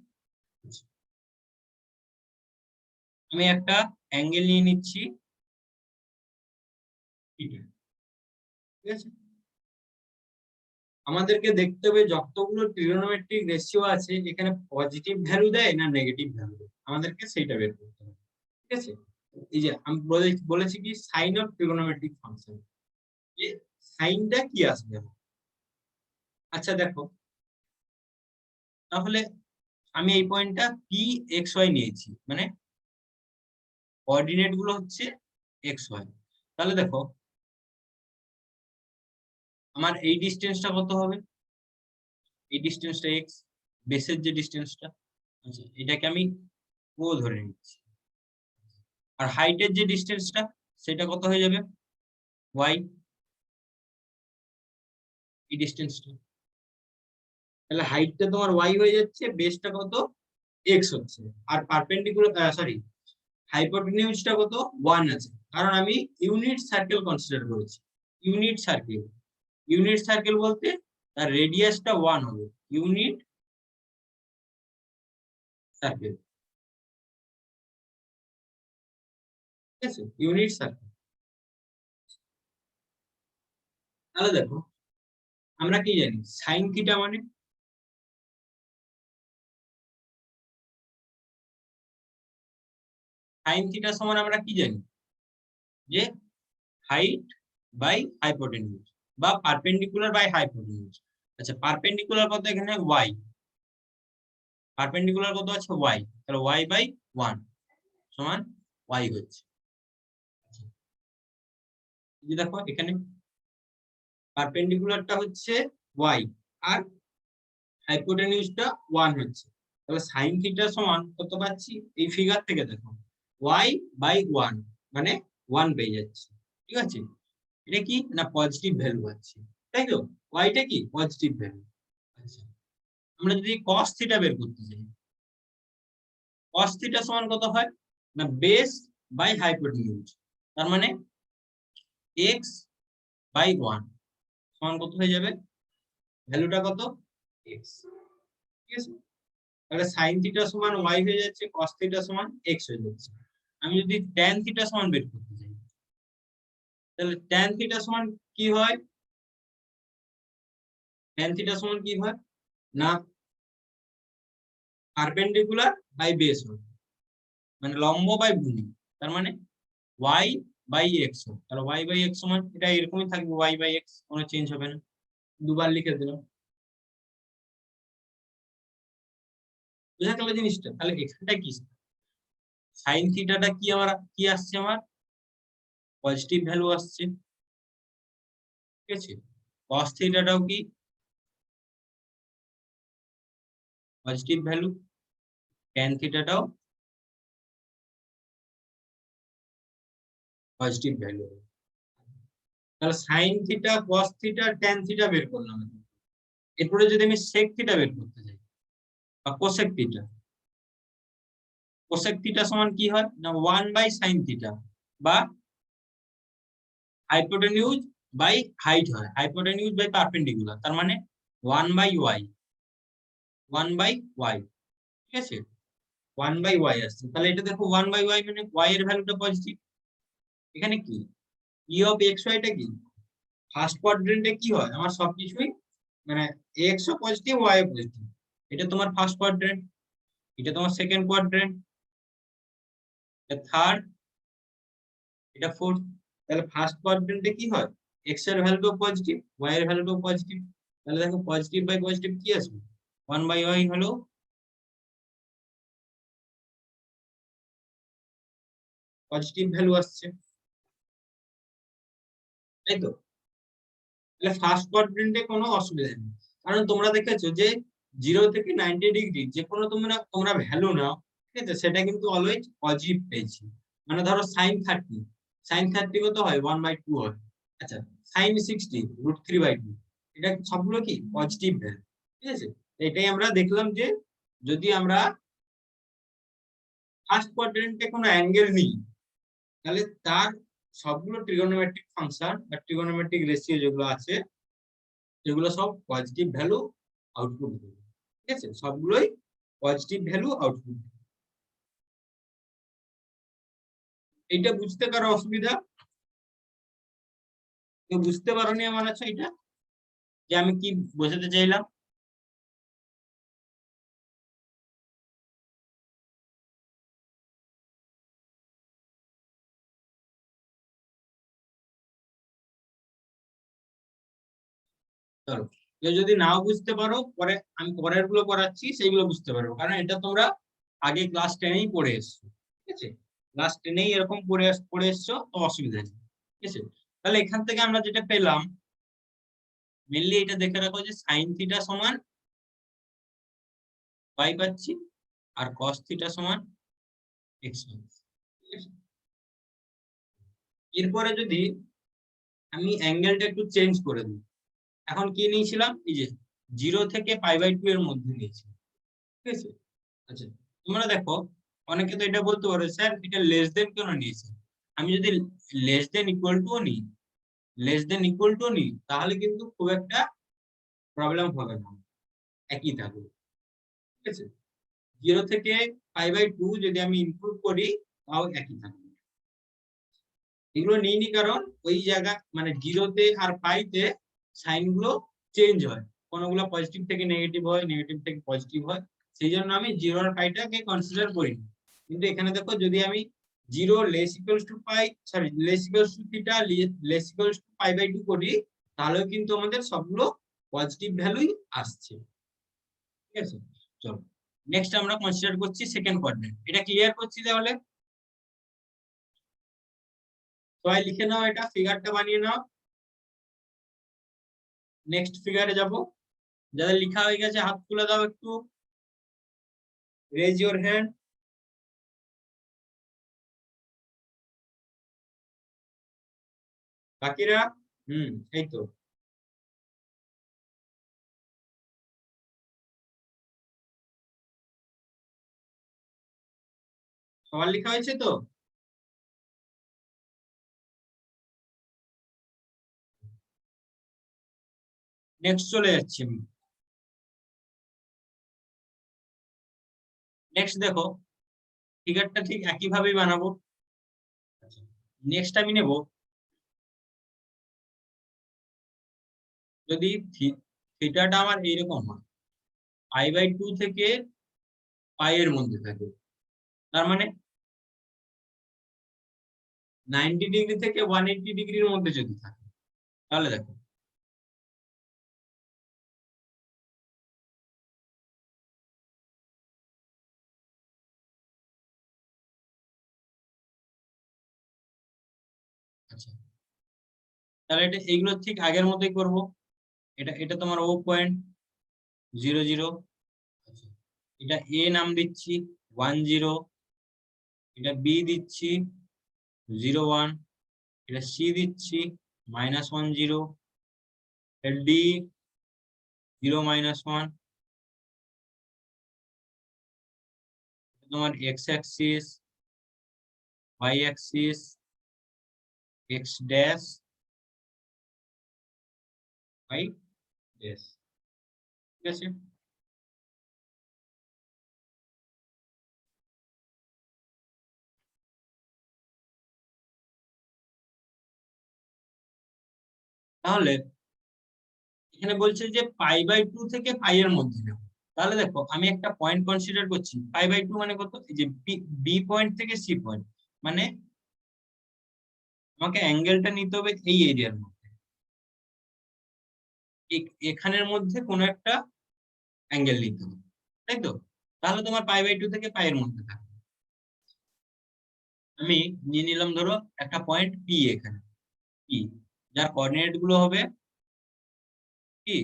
আমি একটা অ্যাঙ্গেল নিয়ে নিচ্ছি থিটা, ঠিক আছে। আমাদেরকে দেখতে হবে যতগুলো ট্রিগোনোমেট্রিক রেশিও আছে এখানে পজিটিভ ভ্যালু দেয় না নেগেটিভ ভ্যালু দেয়, আমাদেরকে সেইটা বের করতে হবে, ঠিক আছে। এই যে আমি বলেছি কি সাইন অফ ট্রিগোনোমেট্রিক ফাংশন, যে সাইনটা কি আসবে। আচ্ছা দেখো তাহলে আমি এই পয়েন্টটা পি এক্স ওয়াই নিয়েছি, মানে কোঅর্ডিনেট গুলো হচ্ছে এক্স ওয়াই। তাহলে দেখো আমার এই ডিসটেন্সটা কত হবে, এই ডিসটেন্সটা এক্স, বেসের যে ডিসটেন্সটা, আচ্ছা এটাকে আমি ও ধরে নিচ্ছি। আর হাইটের যে ডিসটেন্সটা সেটা কত হয়ে যাবে ওয়াই, এই ডিসটেন্সটা। তাহলে হাইটটা তোমার ওয়াই হয়ে যাচ্ছে, বেসটা কত এক্স হচ্ছে, আর পারপেন্ডিকুলার সরি হাইপোটেনিউজটা কত 1 আছে, কারণ আমি ইউনিট সার্কেল কনসিডার করেছি। ইউনিট সার্কেল, ইউনিট সার্কেল বলতে তার রেডিয়াসটা 1 হবে, ইউনিট সার্কেল, ঠিক আছে, ইউনিট সার্কেল। তাহলে দেখো আমরা কি জানি সাইন থিটা মানে, সাইন থিটা সমান আমরা কি জানি যে হাইট বাই হাইপোটেনিউজ বা পারপেন্ডিকুলার বাই হাইপোটেনিউজ। আচ্ছা পারপেন্ডিকুলার কত এখানে ওয়াই, পারপেন্ডিকুলার কত আছে ওয়াই, তাহলে ওয়াই বাই 1 সমান ওয়াই হচ্ছে। এই যে দেখো এখানে পারপেন্ডিকুলারটা হচ্ছে ওয়াই আর হাইপোটেনিউজটা 1 হচ্ছে, তাহলে সাইন থিটা সমান কত পাচ্ছি এই ফিগার থেকে দেখো ওয়াই বাই 1, মানে 1 পেয়ে যাচ্ছে, ঠিক আছে। এটা কি না পজিটিভ ভ্যালু পাচ্ছি, তাই তো, ওয়াইটা কি পজিটিভ ভ্যালু। আচ্ছা আমরা যদি cos থিটা বের করতে চাই, cos থিটা সমান কত হয় না বেস বাই হাইপোটেনিউজ, তার মানে x বাই 1 সমান কত হয়ে যাবে, ভ্যালুটা কত x, ঠিক আছে। তাহলে sin থিটা সমান y হয়ে যাচ্ছে, cos থিটা সমান x হয়ে যাচ্ছে। আমি যদি tan থিটা সমান বের করতে চাই, তাহলে tan থিটা সমান কি হয়, tan থিটা সমান কি হয় না পারপেন্ডিকুলার বাই বেস হয়, মানে লম্ব বাই ভূমি, তার মানে y বাই x হয়। তাহলে y বাই x সমান এটা এরকমই থাকবে, y বাই x কোনো চেঞ্জ হবে না, দুবার লিখে দিলাম, বুঝা গেল জিনিসটা। তাহলে এখানটা কি সাইন থিটাটা কি আমার কি আসছে, আমার পজিটিভ ভ্যালু আসছে, ঠিক আছে। cos থিটাটাও কি পজিটিভ ভ্যালু, tan থিটাটাও পজিটিভ ভ্যালু। তাহলে sine theta cos theta tan theta বের করলাম, এরপরে যদি আমি sec থিটা বের করতে চাই বা cosec থিটা, cosec থিটা সমান কি হয় না 1 বাই sin থিটা বা হাইপোটেনিউজ বাই হাইট হয়, হাইপোটেনিউজ বাই পারপেন্ডিকুলার, তার মানে 1 বাই y, 1 বাই y, ঠিক আছে, 1 বাই y আসছে। তাহলে এটা দেখো 1 বাই y মানে y এর ভ্যালুটা পজিটিভ। এখানে কি e অফ x y টা কি ফার্স্ট কোয়াড্রেন্টে কি হয় আমার সবকিছুই মানে x ও পজিটিভ y ও পজিটিভ, এটা তোমার ফার্স্ট কোয়াড্রেন্ট, এটা তোমার সেকেন্ড কোয়াড্রেন্ট, এটা থার্ড, এটা ফোর্থ। তাহলে ফার্স্ট কোয়াড্রেন্টে কি হয় x এর ভ্যালুটাও পজিটিভ y এর ভ্যালুটাও পজিটিভ, তাহলে দেখো পজিটিভ বাই পজিটিভ কি আসবে 1/y হলো পজিটিভ ভ্যালু আসছে, তাই তো? তাহলে ফার্স্ট কোয়াড্রেন্টে কোনো অসুবিধা নেই, কারণ তোমরা দেখেছো যে 0 থেকে 90 ডিগ্রি যে কোনো তোমরা ভ্যালু নাও, ঠিক আছে, সেটা কিন্তু অলওয়েজ পজিটিভ পেয়েছি। মানে ধরো sin30 কত হয় 1/2 হয়। আচ্ছা, sin60 √3/2, এটা সবগুলো কি পজিটিভ ভ্যালু, ঠিক আছে। এটাই আমরা দেখলাম যে যদি আমরা ফার্স্ট কোয়াড্রেন্টে কোনো অ্যাঙ্গেল নিই, তাহলে তার সবগুলো ট্রিগোনোমেট্রিক ফাংশন বা ট্রিগোনোমেট্রিক রেশিও যেগুলো আছে সেগুলো সব পজিটিভ ভ্যালু আউটপুট দেবে, ঠিক আছে, সবগুলোই পজিটিভ ভ্যালু আউটপুট। এইটা বুঝতে কারো অসুবিধা? কেউ বুঝতে পারোনি আমার? আছে এটা যে আমি কি বোঝাতে চাইলাম? চলো, কেউ যদি নাও বুঝতে পারো, পরে আমি পরের গুলো করাচ্ছি, সেইগুলো বুঝতে পারবো, কারণ এটা তোমরা আগে ক্লাস 10-এই পড়ে এসছো, ঠিক আছে, ক্লাস 10-এই এরকম পড়ে এসছো, তো অসুবিধা নেই, ঠিক আছে। তাহলে এখান থেকে আমরা যেটা পেলাম, মেনলি এটা দেখে রাখো যে sin θ সমান y পাচ্ছি, আর cos θ সমান x পাচ্ছি, ঠিক আছে। এরপরে যদি আমি অ্যাঙ্গেলটা একটু চেঞ্জ করে দিই, এখন কি নিয়েছিলাম, এই যে 0 থেকে π/2 এর মধ্যে নিয়েছি, ঠিক আছে। আচ্ছা, তোমরা দেখো, অনেকে তো এটা বলতে পারো স্যার এটা লেস দেন কেন নিয়েছে। আমি যদি লেস দেন ইকুয়াল টু নিই, তাহলে কিন্তু খুব একটা প্রবলেম হবে না, একই থাকবে, ঠিক আছে। 0 থেকে π/2 যদি আমি ইনক্লুড করি, তাও একই থাকবে। এগুলো নিইনি কারণ ওই জায়গা মানে 0-তে আর পাইতে সাইন গুলো চেঞ্জ হয়, কোনগুলো পজিটিভ থেকে নেগেটিভ হয়, নেগেটিভ থেকে পজিটিভ হয়, সেই জন্য আমি 0 আর পাইটাকে কনসিডার করিনি। কিন্তু এখানে দেখো, যদি আমি 0 less equals to pi, sorry less equals to theta, less equals to π/2 করি, তাহলেও কিন্তু আমাদের সবগুলো পজিটিভ ভ্যালুই আসছে, ঠিক আছে। চলো, নেক্সট আমরা কনসিডার করছি সেকেন্ড কোয়াড্রেন্ট। এটা ক্লিয়ার করছি তাহলে? সবাই লিখে নাও, এটা ফিগারটা বানিয়ে নাও। নেক্সট ফিগারে যাব। যাদের লেখা হয়ে গেছে হাত তুলে দাও একটু, রেজ ইওর হ্যান্ড। বাকিরা? এই তো। সবার লেখা হয়েছে তো? নেক্সট চলে যাচ্ছি আমি। নেক্সট দেখো, ফিগারটা ঠিক একই ভাবেই বানাবো। নেক্সট আমি নেব, যদি থিটাটা আমার এইরকম হয়, π/2 থেকে এর মধ্যে থাকে, তার মানে 90 ডিগ্রি থেকে 180 ডিগ্রির মধ্যে যদি থাকে, তাহলে দেখো, আচ্ছা, তাহলে এটা এইগুলো ঠিক আগের মতোই করব। এটা এটা তোমার ও পয়েন্ট 0 0। আচ্ছা, এটা এ নাম দিচ্ছি 1 0, এটা বি দিচ্ছি 0 1, এটা সি দিচ্ছি -1 0, এটা ডি 0 - 1, তোমার X axis, Y axis, X dash, Y dash, ঠিক আছে। তাহলে এখানে বলছে যে π/2 থেকে এর মধ্যে নেব। তাহলে দেখো, আমি একটা পয়েন্ট কনসিডার করছি, π/2 মানে কত, এই যে বি পয়েন্ট থেকে সি পয়েন্ট, মানে আমাকে অ্যাঙ্গেলটা নিতে হবে এই এরিয়ার মধ্যে, এখানের মধ্যে কোনো একটা অ্যাঙ্গেল নিতে হবে, তাই তো? তাহলে তোমার π/2 থেকে π এর মধ্যে থাকবে। আমি নিয়ে নিলাম ধরো একটা পয়েন্ট পি, এখানে পি, যার কোঅর্ডিনেট গুলো হবে কি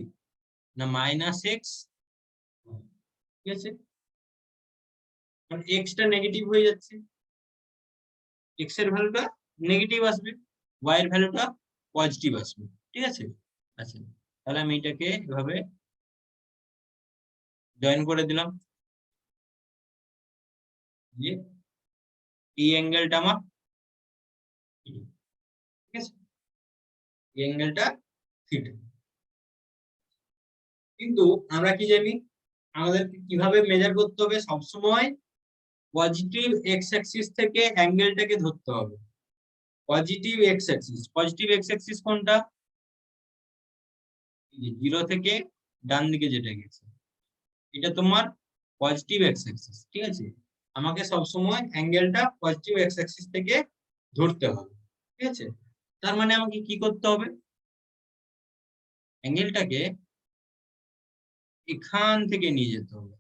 না -x, ঠিক আছে? কারণ এক্স টা নেগেটিভ হয়ে যাচ্ছে, এক্স এর ভ্যালুটা নেগেটিভ আসবে, ওয়াই এর ভ্যালুটা পজিটিভ আসবে, ঠিক আছে? আচ্ছা, তাহলে আমি এটাকে এভাবে জয়েন করে দিলাম যে এই অ্যাঙ্গেলটা আমার, ঠিক আছে, এই অ্যাঙ্গেলটা থিটা। কিন্তু আমরা কি জানি আমাদের কিভাবে মেজার করতে হবে? সবসময় পজিটিভ এক্স অ্যাক্সিস থেকে অ্যাঙ্গেলটাকে ধরতে হবে। পজিটিভ এক্স অ্যাক্সিস কোনটা? 0 থেকে ডান দিকে যেটা গেছে এটা তোমার পজিটিভ এক্স অ্যাক্সিস, ঠিক আছে? আমাকে সবসময় অ্যাঙ্গেলটা পজিটিভ এক্স অ্যাক্সিস থেকে ধরতে হবে, ঠিক আছে? তার মানে আমাকে কি করতে হবে? অ্যাঙ্গেলটাকে এখান থেকে নিয়ে যেতে হবে,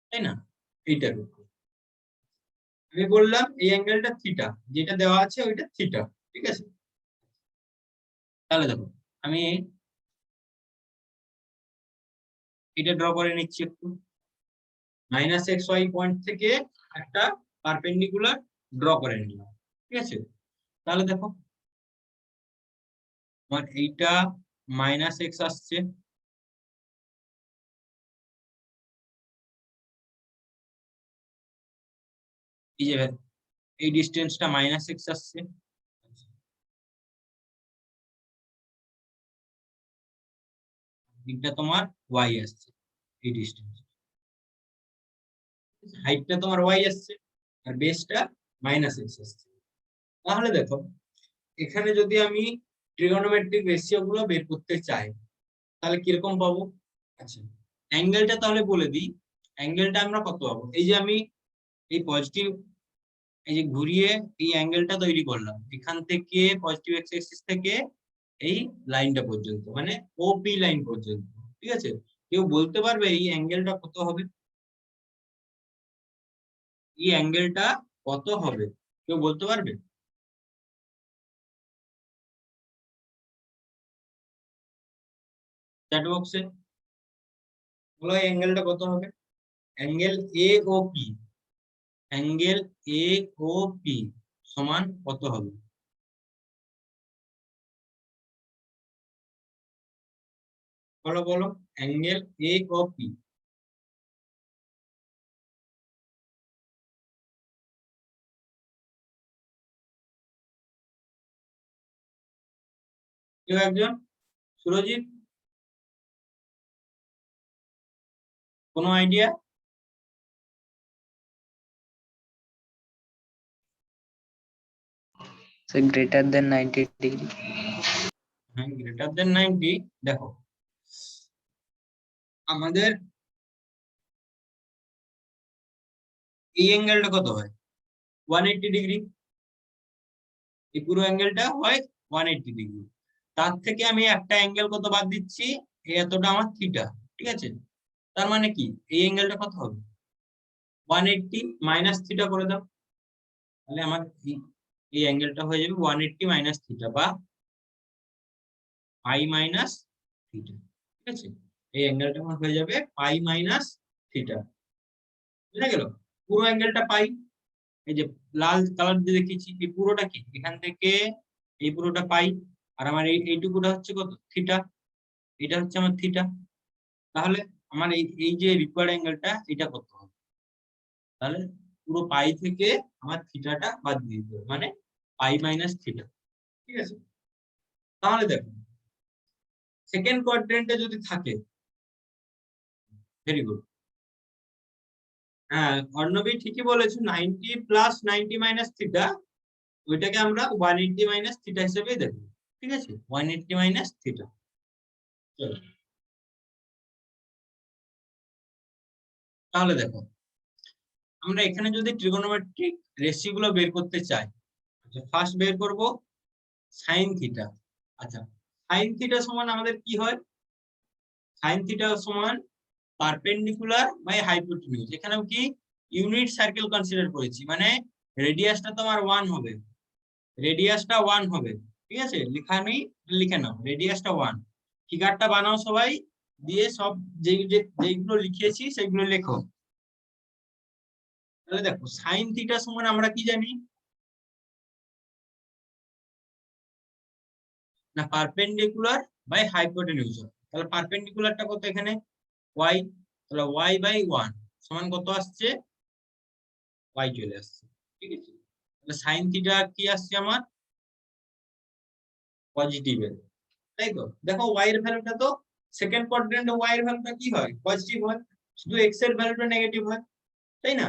তাই না? এইটার উপর আমি বললাম এই অ্যাঙ্গেলটা থিটা, যেটা দেওয়া আছে ওইটা থিটা, ঠিক আছে? তাহলে দেখো আমি এটা ড্র করে নিচ্ছি একটু। -xy পয়েন্ট থেকে একটা পারপেন্ডিকুলার ড্র করে নিলাম, ঠিক আছে? তাহলে দেখো আমার এইটা -x আসছে, এই যে এই ডিসটেন্সটা -x আসছে, দিকটা তোমার y আসছে, এই ডিসটেন্স হাইটটা তোমার y আসছে, আর বেসটা -x আসছে। তাহলে দেখো এখানে যদি আমি ট্রিগোনোমেট্রিক রেশিও গুলো বের করতে চাই তাহলে কিরকম পাবো? আচ্ছা, অ্যাঙ্গেলটা তাহলে বলে দিই, অ্যাঙ্গেলটা আমরা কত পাবো? এই যে আমি এই পজিটিভ, এই যে ঘুরিয়ে এই অ্যাঙ্গেলটা তৈরি করলাম এখান থেকে পজিটিভ এক্স অ্যাক্সিস থেকে এই লাইনটা পর্যন্ত, মানে ওপি লাইন পর্যন্ত, ঠিক আছে? কেউ বলতে পারবে এই অ্যাঙ্গেলটা কত হবে? এই অ্যাঙ্গেলটা কত হবে কেউ বলতে পারবে? চ্যাট বক্সে বলো এই অ্যাঙ্গেলটা কত হবে। Angle A O P, angle A O P সমান কত হবে? বলো বলো, অ্যাঙ্গেল এ ও পি। কেউ একজন? সুরজিৎ, কোনো idea? So greater than 90 degree. হ্যাঁ, গ্রেটার দেন 90। দেখো আমাদের এই অ্যাঙ্গেলটা কত হয়? 180 ডিগ্রি। এই পুরো অ্যাঙ্গেলটা হয় 180 ডিগ্রি। তার থেকে আমি একটা অ্যাঙ্গেল কত বাদ দিচ্ছি? এই এতটা আমার থিটা, ঠিক আছে? তার মানে কি এই অ্যাঙ্গেলটা কত হবে? 180 মাইনাস থিটা করে দাও, তাহলে আমার এই অ্যাঙ্গেলটা হয়ে যাবে 180 মাইনাস থিটা বা পাই মাইনাস থিটা, ঠিক আছে? এই অ্যাঙ্গেলটা আমার হয়ে যাবে পাই মাইনাস থিটা, বুঝা গেল? পুরো অ্যাঙ্গেলটা পাই, এই যে লাল কালার দিয়ে দেখিয়েছি এই পুরোটা কি এখান থেকে এই পুরোটা পাই, আর আমার এইটুকুটা হচ্ছে কত? থিটা। এটা হচ্ছে আমার থিটা। তাহলে আমার এই এই যে রিকোয়ার্ড অ্যাঙ্গেলটা এটা কত হবে? তাহলে পুরো পাই থেকে আমার থিটাটা বাদ দিয়ে দিতে হবে, মানে পাই মাইনাস থিটা, ঠিক আছে? তাহলে দেখো সেকেন্ড কোয়াড্রেন্টে যদি থাকে, ভেরি গুড, হ্যাঁ অর্ণবী ঠিকই বলেছো, 90 প্লাস 90 মাইনাস থিটা, ওইটাকে আমরা 180 মাইনাস থিটা হিসেবেই দেখবো, ঠিক আছে? 180 মাইনাস থিটা। চলো তাহলে দেখো আমরা এখানে যদি ট্রিগোনোমেট্রিক রেশিও গুলো বের করতে চাই, আচ্ছা ফার্স্ট বের করব সাইন থিটা। আচ্ছা, সাইন থিটা সমান আমাদের কি হয়? সাইন থিটা সমান পারপেন্ডিকুলার বাই হাইপোটেনিউজ। এখানেও কি ইউনিট সার্কেল কনসিডার করেছি, মানে রেডিয়াসটা তোমার 1 হবে, রেডিয়াসটা 1 হবে। ঠিক আছে, লেখা নেই, লিখে নাও রেডিয়াসটা 1। ফিগারটা বানাও সবাই, দিয়ে সব যেইগুলো লিখিয়েছি সেগুলো লেখো। তাহলে দেখো সাইন থিটা সমান আমরা কি জানি না, পারপেন্ডিকুলার বাই হাইপোটেনিউজ। তাহলে পারপেন্ডিকুলারটা কত এখানে y, তাহলে y বাই 1 সমান কত আসছে, y চলে আসছে। ঠিক আছে, তাহলে সাইন থিটা কি আসছে আমার পজিটিভ এর, তাই তো। দেখো y এর ভ্যালুটা তো সেকেন্ড কোয়াড্রেন্টে y এর ভ্যালুটা কি হয়, পজিটিভ হয়, শুধু x এর ভ্যালুটা নেগেটিভ হয়, তাই না।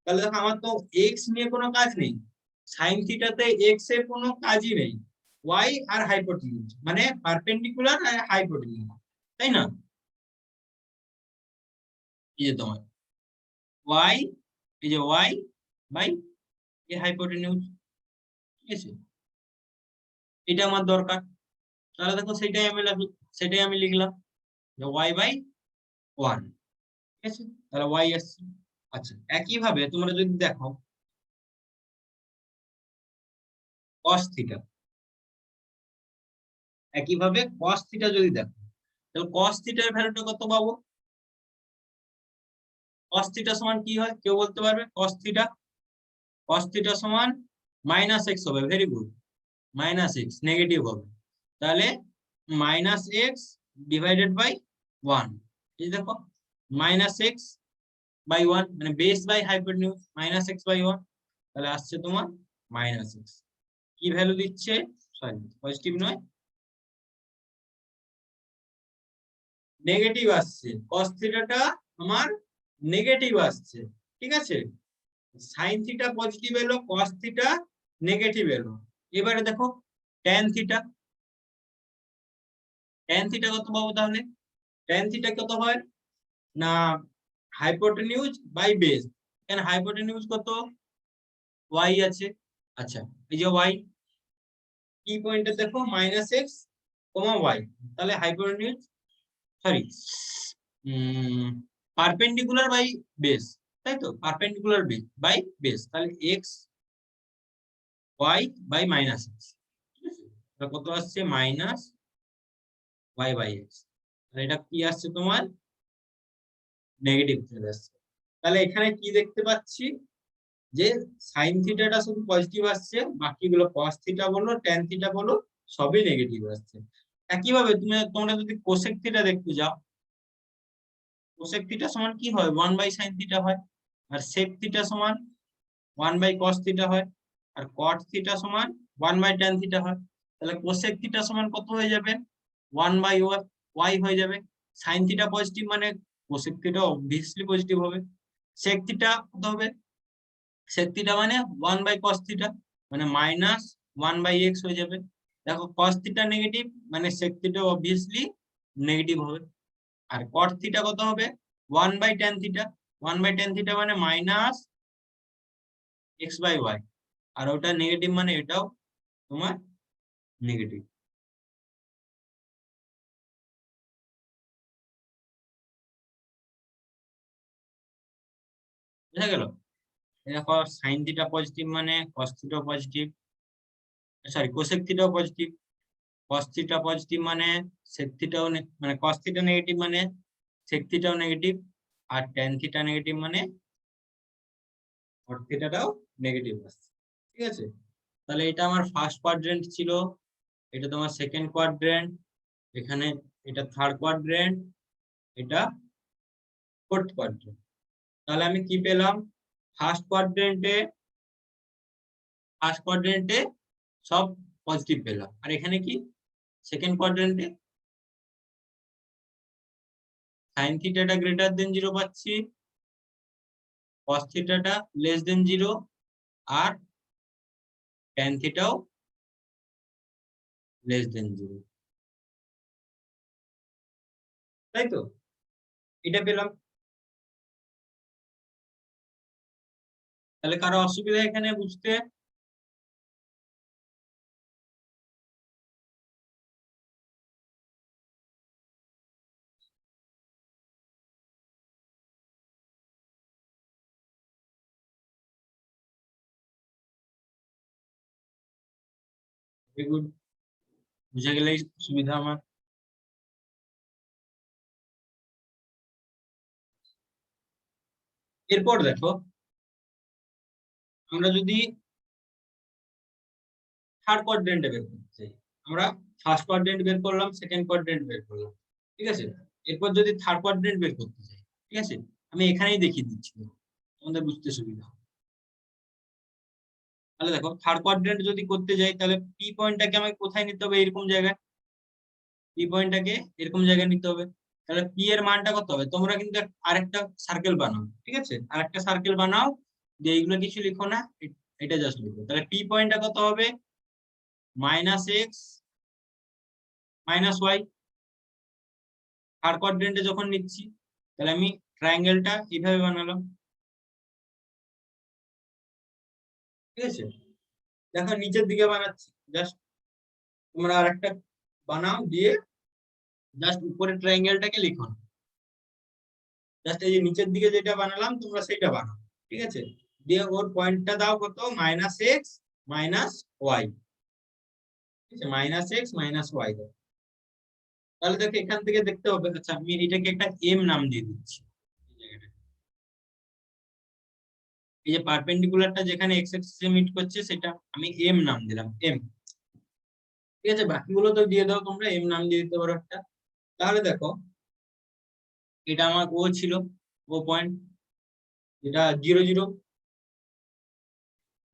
তাহলে দেখো আমার তো x নিয়ে কোনো কাজ নেই, সাইন থিটাতে x এর কোনো কাজই নেই, y আর হাইপোটেনিউজ মানে পারপেন্ডিকুলার আর হাইপোটেনিউজ, তাই না। এই যে তোমার y, এই যে y বাই এই হাইপোটেনিউজ, ঠিক আছে, এটা আমার দরকার। তাহলে দেখো সেটাই আমি লিখলাম যে y বাই 1, ঠিক আছে, তাহলে y আসছে। আচ্ছা, একইভাবে তোমরা যদি দেখো cos থিটা, একইভাবে cos থিটা যদি দেখো, তাহলে cos থিটার ভ্যালুটা কত পাবো, cos থিটা সমান কি হয় কেউ বলতে পারবে, cos থিটা সমান মাইনাস এক্স হবে, very good, minus x negative হবে, তাহলে মাইনাস এক্স ডিভাইডেড বাই 1। এই দেখো মাইনাস এক্স বাই 1 মানে base by hypotenuse, minus X by 1, তাহলে আসছে তোমার মাইনাস এক্স। কি ভ্যালু দিচ্ছে, সরি পজিটিভ নয়, নেগেটিভ আসছে, cos থিটাটা আমার নেগেটিভ আসছে। ঠিক আছে, সাইন থিটা পজিটিভ এলো, cos থিটা নেগেটিভ এলো। এবারে দেখো tan থিটা, tan থিটা কত পাবো তাহলে, tan থিটা কত হয় না হাইপোটেনিউজ বাই বেস, এখানে হাইপোটেনিউজ কত y আছে। আচ্ছা, এই যে y কি পয়েন্টে দেখো মাইনাস এক্স কমা ওয়াই, তাহলে hypotenuse sorry perpendicular by base, তাই তো, পারপেন্ডিকুলার বাই বেস, তাহলে X Y by minus X, ঠিক আছে, কত আসছে মাইনাস ওয়াই বাই এক্স, এটা কি আসছে তোমার নেগেটিভ চলে আসছে। তাহলে এখানে কি দেখতে পাচ্ছি যে সাইন থিটাটা শুধু পজিটিভ আসছে, বাকিগুলো cos থিটা বলো tan থিটা বলো সবই নেগেটিভ আসছে। একইভাবে তোমরা যদি কোসেক থিটা দেখতে যাও, কোসেক থিটা সমান কি হয় 1 বাই sin থিটা হয়, আর sec থিটা সমান 1 বাই cos থিটা হয়, আর cot থিটা সমান 1 বাই tan থিটা হয়। তাহলে কোসেক থিটা সমান কত হয়ে যাবে 1 বাই y হয়ে যাবে। sin থিটা পজিটিভ মানে কোসেক থিটা অবভিয়াসলি পজিটিভ হবে। sec থিটা কত হবে, sec থিটা মানে 1 বাই cos থিটা মানে মাইনাস 1 বাই x হয়ে যাবে। দেখো cos থিটা নেগেটিভ মানে sec থিটা অবভিয়াসলি নেগেটিভ হবে। আর cot থিটা কত হবে 1 by tan theta, 1 by tan theta মানে মাইনাস x বাই y, আর ওটা নেগেটিভ মানে এটাও তোমার নেগেটিভ। বুঝা গেল, দেখো sin থিটা পজিটিভ মানে cos থিটাও পজিটিভ, সরি কোসেক থিটাও পজিটিভ, cos থিটা পজিটিভ মানে sec থিটাও মানে cos থিটা নেগেটিভ মানে sec থিটাও নেগেটিভ, আর tan থিটা নেগেটিভ মানে cot থিটাটাও নেগেটিভ আসছে। ঠিক আছে, তাহলে এটা আমার ফার্স্ট কোয়াড্রেন্ট ছিল, এটা তোমার সেকেন্ড কোয়াড্রেন্ট, এখানে এটা থার্ড কোয়াড্রেন্ট, এটা ফোর্থ কোয়াড্রেন্ট। তাহলে আমি কি পেলাম, ফার্স্ট কোয়াড্রেন্টে সব পজিটিভ পেলাম, আর এখানে কি সেকেন্ড কোয়াড্রেন্টে সাইন থিটাটা গ্রেটার দেন 0 পাচ্ছি, cos থিটাটা লেস দেন 0, আর tan থিটাও লেস দেন 0, তাই তো, এটা পেলাম। তাহলে কারো অসুবিধা এখানে বুঝতে, ভেরি গুড, বুঝে গেলেই সুবিধা আমার। এরপর দেখো, আমরা যদি থার্ড কোয়াড্রেন্টে বের করতে চাই, আমরা ফার্স্ট কোয়াড্রেন্ট বের করলাম, সেকেন্ড কোয়াড্রেন্ট বের করলাম, ঠিক আছে। এরপর যদি থার্ড কোয়াড্রেন্ট বের করতে চাই, ঠিক আছে, আমি এখানেই দেখিয়ে দিচ্ছি তোমাদের বুঝতে সুবিধা হবে। তাহলে দেখো, থার্ড কোয়াড্রেন্ট যদি করতে যাই, তাহলে পি পয়েন্টটাকে আমাকে কোথায় নিতে হবে? এরকম জায়গায়। পি পয়েন্টটাকে এরকম জায়গায় নিতে হবে। তাহলে পি এর মানটা কত হবে? তোমরা কিন্তু আরেকটা সার্কেল বানাও, ঠিক আছে, আরেকটা সার্কেল বানাও, যে এইগুলো কিছু লিখো না, এটা জাস্ট লিখো। তাহলে পি পয়েন্টটা কত হবে? -x - y। থার্ড কোয়াড্রেন্টে যখন নিচ্ছি, তাহলে আমি ট্রায়াঙ্গেলটা এইভাবে বানালাম, ঠিক আছে। দেখো নিচের দিকে বানাচ্ছি, জাস্ট তোমরা আরেকটা বানাও, দিয়ে জাস্ট উপরে ট্রায়াঙ্গেলটাকে লিখো না, জাস্ট এই যে নিচের দিকে যেটা বানালাম তোমরা সেটা বানাও, ঠিক আছে। দিয়ে ওর পয়েন্টটা দাও কত? -x - y, ঠিক আছে, -x - y দাও। তাহলে দেখো এখান থেকে দেখতে হবে, আচ্ছা আমি এটাকে একটা এম নাম দিয়ে দিচ্ছি। এই যে পারপেন্ডিকুলারটা যেখানে এক্স অ্যাক্সিসে মিট করছে, সেটা আমি এম নাম দিলাম, এম, ঠিক আছে। বাকিগুলো তো দিয়ে দাও তোমরা, এম নাম দিয়ে দিতে পারো একটা। তাহলে দেখো, এটা আমার ও ছিল, ও পয়েন্ট, এটা 0 0।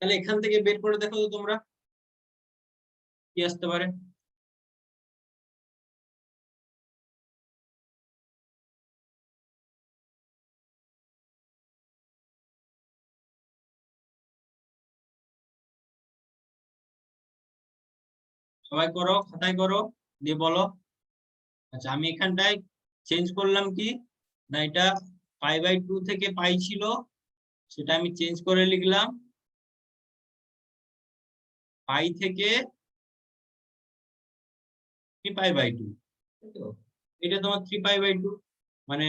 তাহলে এখান থেকে বের করে দেখো তো তোমরা কি আসতে পারে। সবাই করো, খাতায় করো, দিয়ে বলো। আচ্ছা আমি এখানটায় চেঞ্জ করলাম কি না, এটা π/2 থেকে পাই ছিল, সেটা আমি চেঞ্জ করে লিখলাম পাই থেকে 3π/2। এটা তোমার 3π/2, মানে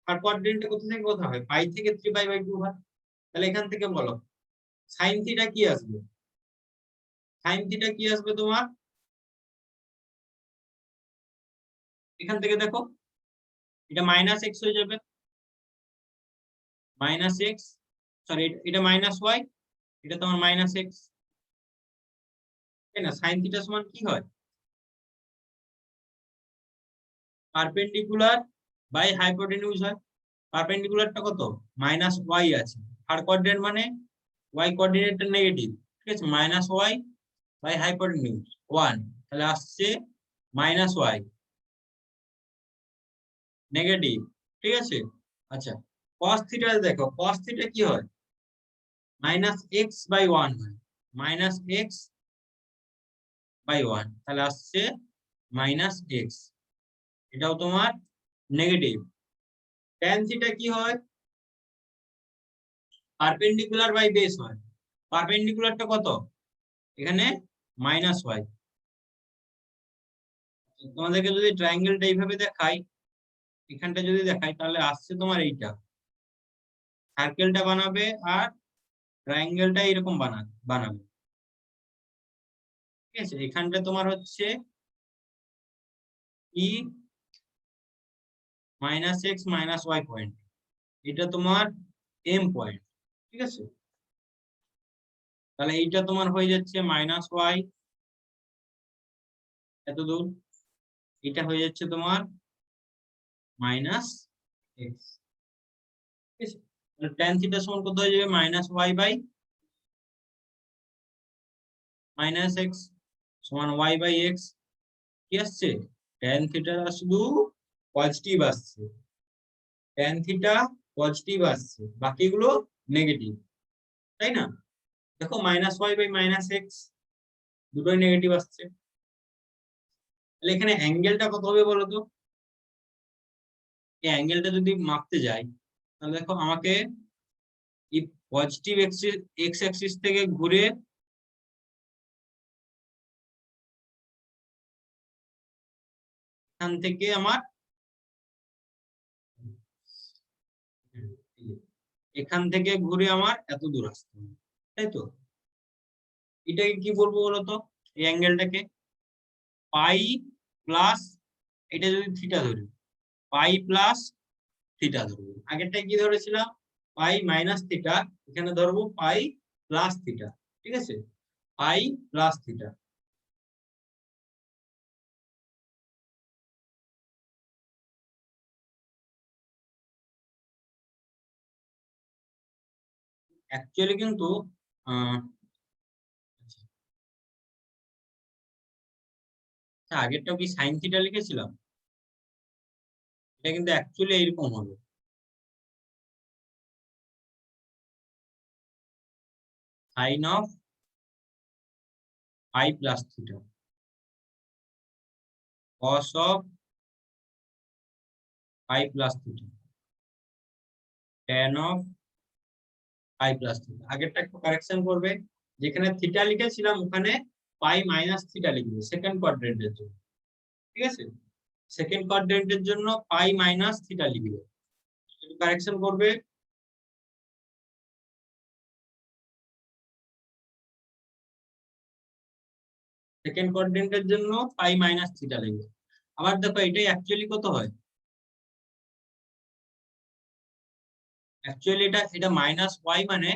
থার্ড কোয়াড্রেন্টে কোথা থেকে কোথা হয়? পাই থেকে 3π/2 হয়। তাহলে এখান থেকে বলো সাইন থিটা কি আসবে? সাইন থিটা কি আসবে তোমার? এখান থেকে দেখো, এটা -x হয়ে যাবে, -x, সরি এটা -y, এটা তোমার -x, তাই না? সাইন থিটা সমান কি হয়? পারপেন্ডিকুলার বাই হাইপোটেনিউজ হয়। পারপেন্ডিকুলারটা কত? -y আছে, থার্ড কোয়াড্রেন্ট মানে y কোঅর্ডিনেটটা নেগেটিভ, ঠিক আছে, -y বাই হাইপোটেনিউজ 1, তাহলে আসছে -y নেগেটিভ, ঠিক আছে। আচ্ছা cos থিটা দেখো, cos থিটা কি হয়? -x/1 হয়, -x/1, তাহলে আসছে -x, এটাও তোমার নেগেটিভ। tan থিটা কি হয়? পারপেন্ডিকুলার বাই বেস হয়। পারপেন্ডিকুলারটা কত? এখানে -y। তোমাদেরকে যদি ট্রায়াঙ্গেলটা এইভাবে দেখাই, এখানটা যদি দেখাই, তাহলে আসছে তোমার এইটা, সার্কেলটা বানাবে আর ট্রায়াঙ্গেলটা এরকম বানাবে, ঠিক আছে। এখানটা তোমার হচ্ছে ই -x - y পয়েন্ট, এটা তোমার এম পয়েন্ট, ঠিক আছে। তাহলে এইটা তোমার হয়ে যাচ্ছে -y এত দূর, এটা হয়ে যাচ্ছে তোমার -x, ঠিক আছে। তাহলে tan থিটা সমান কত হয়ে যাবে? -y/x সমান y/x, কি আসছে? tan থিটা শুধু পজিটিভ আসছে, tan থিটা পজিটিভ আসছে, বাকিগুলো নেগেটিভ, তাই না? দেখো -y/-x দুটোই নেগেটিভ আসছে। তাহলে এখানে অ্যাঙ্গেলটা কত হবে বলো তো? এই অ্যাঙ্গেলটা যদি মাপতে যাই, তাহলে দেখো আমাকে এই পজিটিভ এক্স অ্যাক্সিস থেকে ঘুরে এখান থেকে আমার এখান থেকে ঘুরে আমার এত দূর আসতে হবে, তাই তো? এটাকে কি বলবো বলতো, এই অ্যাঙ্গেলটাকে পাই প্লাস, এটা যদি থিটা ধরি, পাই প্লাস থিটা ধরবো। আগেরটা কি ধরেছিলাম, পাই মাইনাস থিটা, এখানে ধরবো পাই প্লাস থিটা। ঠিক আছে, পাই প্লাস থিটা। অ্যাকচুয়ালি কিন্তু আগেরটাও কি সাইন থিটা লিখেছিলাম, এটা কিন্তু অ্যাকচুয়ালি এইরকম হবে, sine of pi plus theta, cos of pi plus theta, tan of pi plus theta. আগেরটা একটু কারেকশন করবে, যেখানে থিটা লিখেছিলাম ওখানে পাই মাইনাস থিটা লিখবে সেকেন্ড কোয়াড্রেন্টের জন্য। ঠিক আছে, সেকেন্ড কোয়াড্রেন্টের জন্য পাই মাইনাস থিটা লিখবে, কারেকশন করবে। সেকেন্ড কোয়াড্রেন্টের জন্য পাই মাইনাস থিটা লিখবে। আবার দেখো এটাই অ্যাকচুয়ালি কত হয়, অ্যাকচুয়ালি এটা মাইনাস ওয়াই, মানে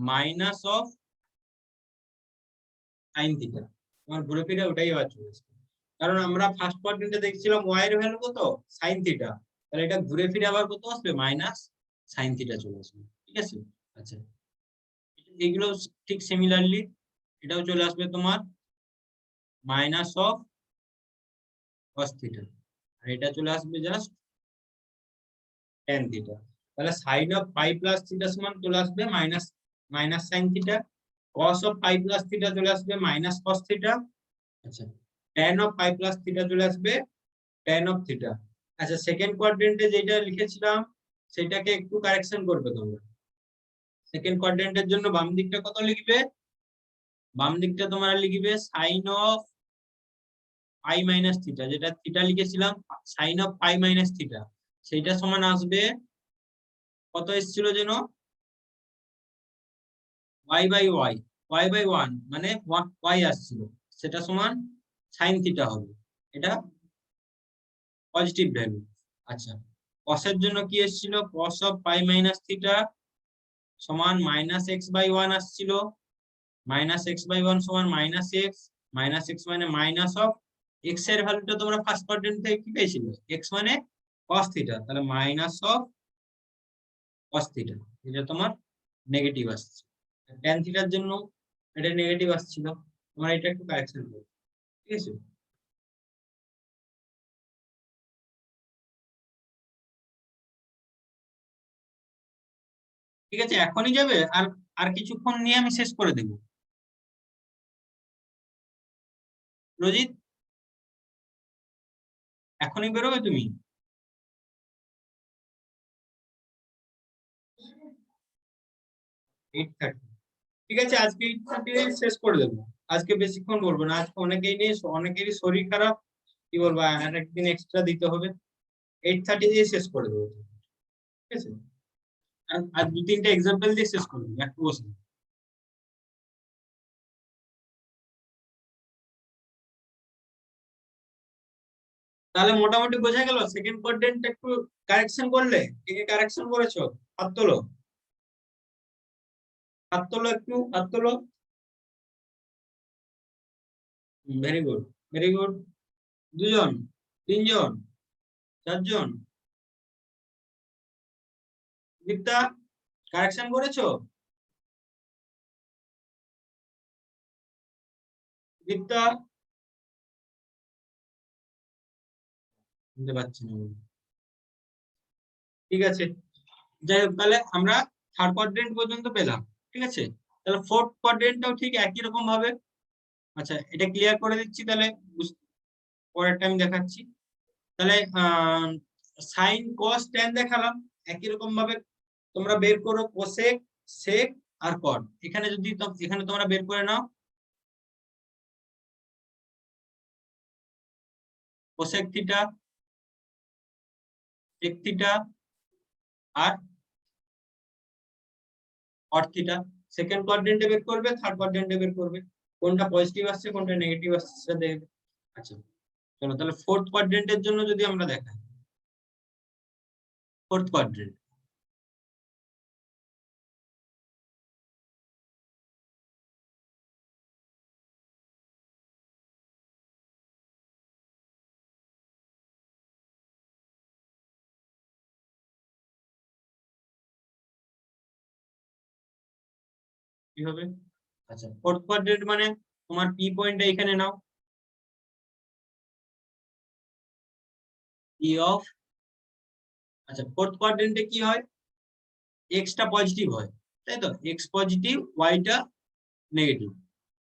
মাইনাস অফ সাইন থিটা। তোমার ঘুরে ফিরে ওটাই আবার চলে আসবে, কারণ আমরা ফার্স্ট কোয়াড্রেন্টে দেখছিলাম ওয়াই এর ভ্যালু কত, সাইন থিটা, তাহলে এটা ঘুরে ফিরে আবার কত আসবে, মাইনাস সাইন থিটা চলে আসবে। ঠিক আছে, আচ্ছা এগুলো ঠিক সিমিলারলি এটাও চলে আসবে তোমার মাইনাস অফ কস থিটা, আর এটা চলে আসবে জাস্ট ট্যান থিটা। তাহলে sine of pi plus theta সমান চলে আসবে minus minus sine theta, cos of pi plus theta চলে আসবে মাইনাস কস থিটা। আচ্ছা, tan of pi plus theta চলে আসবে ট্যান অফ থিটা। আচ্ছা, সেকেন্ড কোয়াড্রেন্টে যেটা লিখেছিলাম সেটাকে একটু কারেকশন করবে তোমরা। সেকেন্ড কোয়াড্রেন্টের জন্য বাম দিকটা কত লিখবে, বাম দিকটা তোমরা লিখবে sine of pi minus theta, যেটা থিটা লিখেছিলাম sine of pi minus theta, সেইটা সমান আসবে কত এসেছিল যেন, Y by Y, Y by one, মানে ওয়াই আসছিল, সেটা সমান সাইন থিটা হবে, এটা পজিটিভ ভ্যালু। আচ্ছা, কসের জন্য কি এসেছিল, কস অফ পাই মাইনাস থিটা সমান মাইনাস এক্স বাই ওয়ান আসছিল, মাইনাস এক্স বাই ওয়ান সমান মাইনাস এক্স মানে মাইনাস অফ এক্স এর ভ্যালুটা তোমরা ফার্স্ট কোয়াড্রেন্ট থেকে কি পেয়েছিলে, এক্স মানে কস থিটা, তাহলে মাইনাস অফ কস থিটা, এটা তোমার নেগেটিভ আসছে। ট্যান থিটার জন্য এটা নেগেটিভ আসছিল, তোমরা এটা একটু কারেকশন করো। ঠিক আছে, ঠিক আছে এখনই যাবে, আর আর কিছুক্ষণ নিয়ে আমি শেষ করে দেবো। রোজিত, এখনই বেরোবে তুমি? 8:30, ঠিক আছে আজকে 8:30 শেষ করে দেবো। আজকে বেশিক্ষণ বলবো না, আজকে অনেকেই নেই, অনেকেরই শরীর খারাপ, কি বলবো, আর একদিন এক্সট্রা দিতে হবে। 8:30 দিয়ে শেষ করে দেবো, ঠিক আছে। আর দু তিনটা এক্সাম্পল দিয়ে শেষ করে দেবো, একটু বসে। তাহলে মোটামুটি বোঝা গেল, সেকেন্ড কোয়াড্রেন্ট একটু কারেকশন করলে, কে কে কারেকশন করেছো হাত তোলো, হাত তোলো, একটু হাত তোলো। Very good, very good. দুজন, তিনজন, চারজন, দীপ্তা কারেকশন করেছো, দীপ্তা শুনতে পাচ্ছি না আমি। ঠিক আছে, যাই হোক তাহলে আমরা থার্ড কোয়াড্রেন্ট পর্যন্ত পেলাম। ঠিক আছে, তাহলে ফোর্থ কোয়াড্রেন্টটাও ঠিক একই রকম ভাবে। আচ্ছা, এটা ক্লিয়ার করে দিচ্ছি, তাহলে পরেরটা আমি দেখাচ্ছি। তাহলে সাইন কস ট্যান দেখালাম, একই রকম ভাবে তোমরা বের করো কোসেক, সেক আর কট। এখানে যদি এখানে তোমরা বের করে নাও কোসেক থিটা, সেক থিটা আর কট থিটা। সেকেন্ড কোয়াড্রেন্টে বের করবে, থার্ড কোয়াড্রেন্টে বের করবে। কোনটা পজিটিভ আসছে কোনটা নেগেটিভ আসছে সেটা দেখবে। আচ্ছা চলো তাহলে ফোর্থ কোয়াড্রেন্টের জন্য যদি আমরা দেখাই, ফোর্থ কোয়াড্রেন্ট কি হবে? আচ্ছা ফোর্থ কোয়াড্রেন্ট মানে তোমার পি পয়েন্টটা এখানে নাও, পি অফ, আচ্ছা ফোর্থ কোয়াড্রেন্টে কি হয়, এক্সটা পজিটিভ হয় তাই তো, এক্স পজিটিভ ওয়াইটা নেগেটিভ।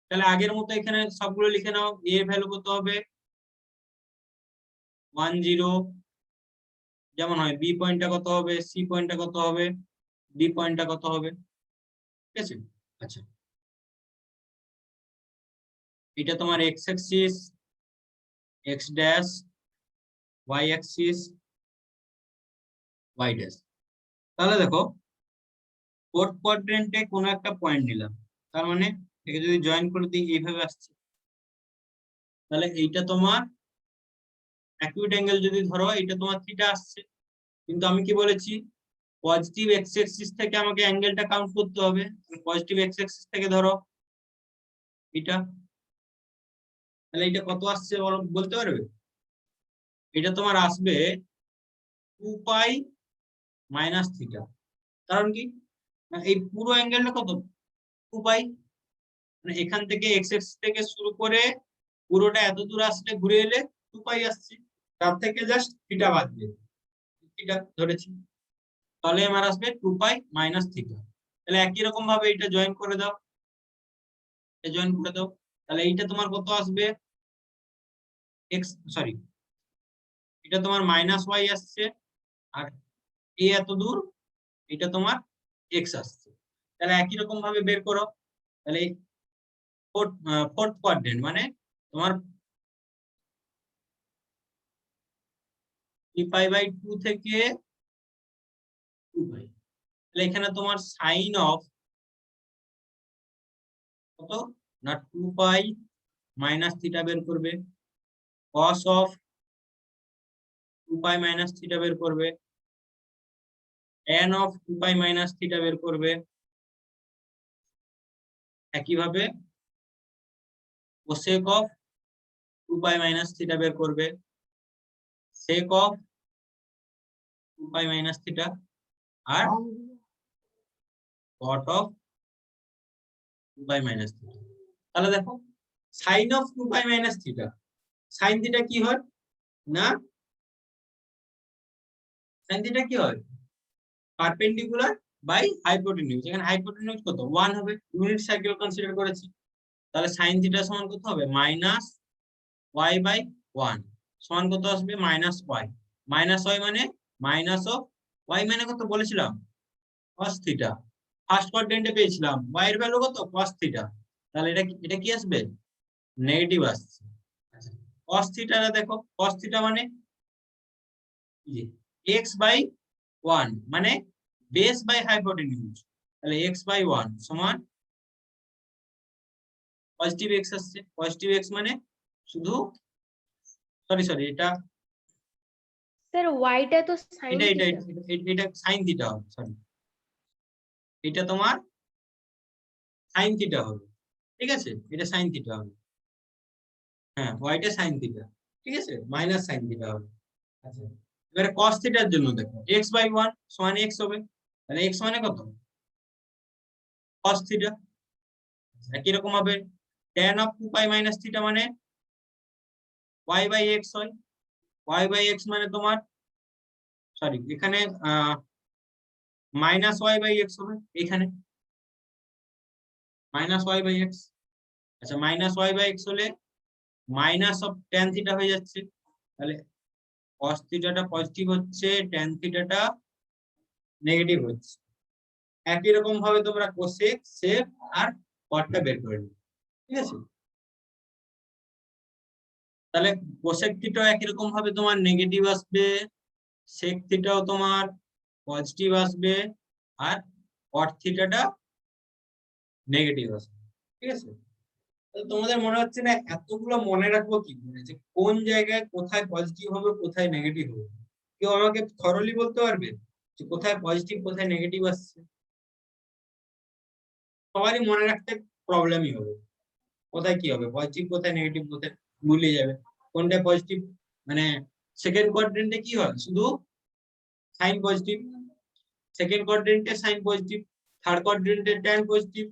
তাহলে আগের মতো এখানে সবগুলো লিখে নাও, এ ভ্যালু কত হবে 1 0, যেমন হয় বি পয়েন্টটা কত হবে, সি পয়েন্টটা কত হবে, ডি পয়েন্টটা কত হবে, ঠিক আছে। আচ্ছা এটা তোমার X axis, X dash, Y axis, Y dash. তাহলে দেখো ফোর্থ কোয়াড্রেন্টে কোনো একটা পয়েন্ট নিলাম, তার মানে একে যদি জয়েন করে দিই এইভাবে আসছে, তাহলে এইটা তোমার অ্যাকিউট অ্যাঙ্গেল যদি ধরো এটা তোমার থিটা আসছে, কিন্তু আমি কি বলেছি পজিটিভ এক্স অ্যাক্সিস থেকে আমাকে অ্যাঙ্গেলটা কাউন্ট করতে হবে, পজিটিভ এক্স অ্যাক্সিস থেকে ধরো এটা, তাহলে এটা কত আসছে বলতে পারবে? এটা তোমার আসবে 2 পাই মাইনাস থিটা। কারণ কি না, এই পুরো অ্যাঙ্গেলটা কত 2 পাই, মানে এখান থেকে এক্স অ্যাক্সিস থেকে শুরু করে পুরোটা এত দূর আসলে ঘুরে এলে 2 পাই আসছে, তার থেকে জাস্ট থিটা বাদ দিয়ে থিটা ধরেছি, তাহলে আমার আসবে 2 পাই মাইনাস থিটা। তাহলে একই রকম ভাবে এটা জয়েন করে দাও, এটা জয়েন করে দাও, তাহলে এইটা তোমার কত আসবে এক্স, সরি এটা তোমার মাইনাস ওয়াই আসছে, আর এই এত দূর এটা তোমার এক্স আসছে। তাহলে একই রকম ভাবে বের করো, তাহলে ফোর্থ কোয়াড্রেন্ট মানে তোমার পি পাই বাই 2 থেকে 2 পাই, তাহলে এখানে তোমার সাইন অফ কত না 2 পাই মাইনাস থিটা বের করবে, cos of 2 pi minus theta বের করবে, tan of 2 pi minus theta বের করবে, একইভাবে cosec of 2 pi minus theta বের করবে, sec of 2 pi minus theta, আর cot of 2 pi minus theta. তাহলে দেখো sine of 2 pi minus theta, sine theta কি হয় না, সাইন থিটা কি হয় পারপেন্ডিকুলার বাই হাইপোটেনিউজ, এখানে হাইপোটেনিউজ কত 1 হবে, ইউনিট সার্কেল কনসিডার করেছি, তাহলে সাইন থিটা সমান কত হবে মাইনাস ওয়াই বাই 1 সমান কত আসবে মাইনাস ওয়াই, মাইনাস ওয়াই মানে মাইনাস অফ ওয়াই মানে কত বলেছিলাম cos থিটা, ফার্স্ট কোয়াড্রেন্টে পেয়েছিলাম ওয়াই এর ভ্যালু কত cos থিটা, তাহলে এটা কি আসবে নেগেটিভ আসছে। আচ্ছা cos থিটাটা দেখো, cos থিটা মানে x বাই 1 মানে বেস বাই হাইপোটেনিউজ, তাহলে x বাই 1 সমান পজিটিভ x আসছে, পজিটিভ x মানে শুধু সরি এটা স্যার ওয়াইটা তো সাইন এটা এটা থিটা। এটা সাইন থিটা হবে, সরি এটা তোমার সাইন থিটা হবে, ঠিক আছে এটা সাইন থিটা হবে, হ্যাঁ ওয়াইটা সাইন থিটা, ঠিক আছে মাইনাস সাইন থিটা হবে। আচ্ছা এবারে cos থিটার জন্য দেখো x বাই 1 সমান x হবে, তাহলে x মানে কত cos থিটা, একই রকম ভাবে tan of 2 pi minus theta মানে y বাই x হয়, y বাই x মানে তোমার সরি এখানে মাইনাস ওয়াই বাই এক্স হবে, এখানে মাইনাস ওয়াই বাই এক্স। আচ্ছা মাইনাস ওয়াই বাই এক্স হলে মাইনাস অফ ট্যান থিটা হয়ে যাচ্ছে, তাহলে cos থিটাটা পজিটিভ হচ্ছে, ট্যান থিটাটা নেগেটিভ হচ্ছে। একই রকম ভাবে তোমরা কোসেক সেক আর কটটা বের করে নিবে, ঠিক আছে। তাহলে কোসেক থিটাও একই রকম ভাবে তোমার নেগেটিভ আসবে, সেক থিটাও তোমার পজিটিভ আসবে, আর কট থিটাটা নেগেটিভ আসবে, ঠিক আছে। তোমাদের মনে হচ্ছে না এতগুলো মনে রাখবো কি করে, যে কোন জায়গায় কোথায় পজিটিভ হবে কোথায় নেগেটিভ হবে? কেউ আমাকে থরলি বলতে পারবে যে কোথায় পজিটিভ কোথায় নেগেটিভ আসছে? সবারই মনে রাখতে প্রবলেমই হবে, কোথায় কি হবে, পজিটিভ কোথায় নেগেটিভ কোথায় ভুলে যাবে। কোনটা পজিটিভ, মানে সেকেন্ড কোয়াড্রেন্টে কি হয়, শুধু সাইন পজিটিভ, সেকেন্ড কোয়াড্রেন্টে সাইন পজিটিভ, থার্ড কোয়াড্রেন্টে ট্যান পজিটিভ,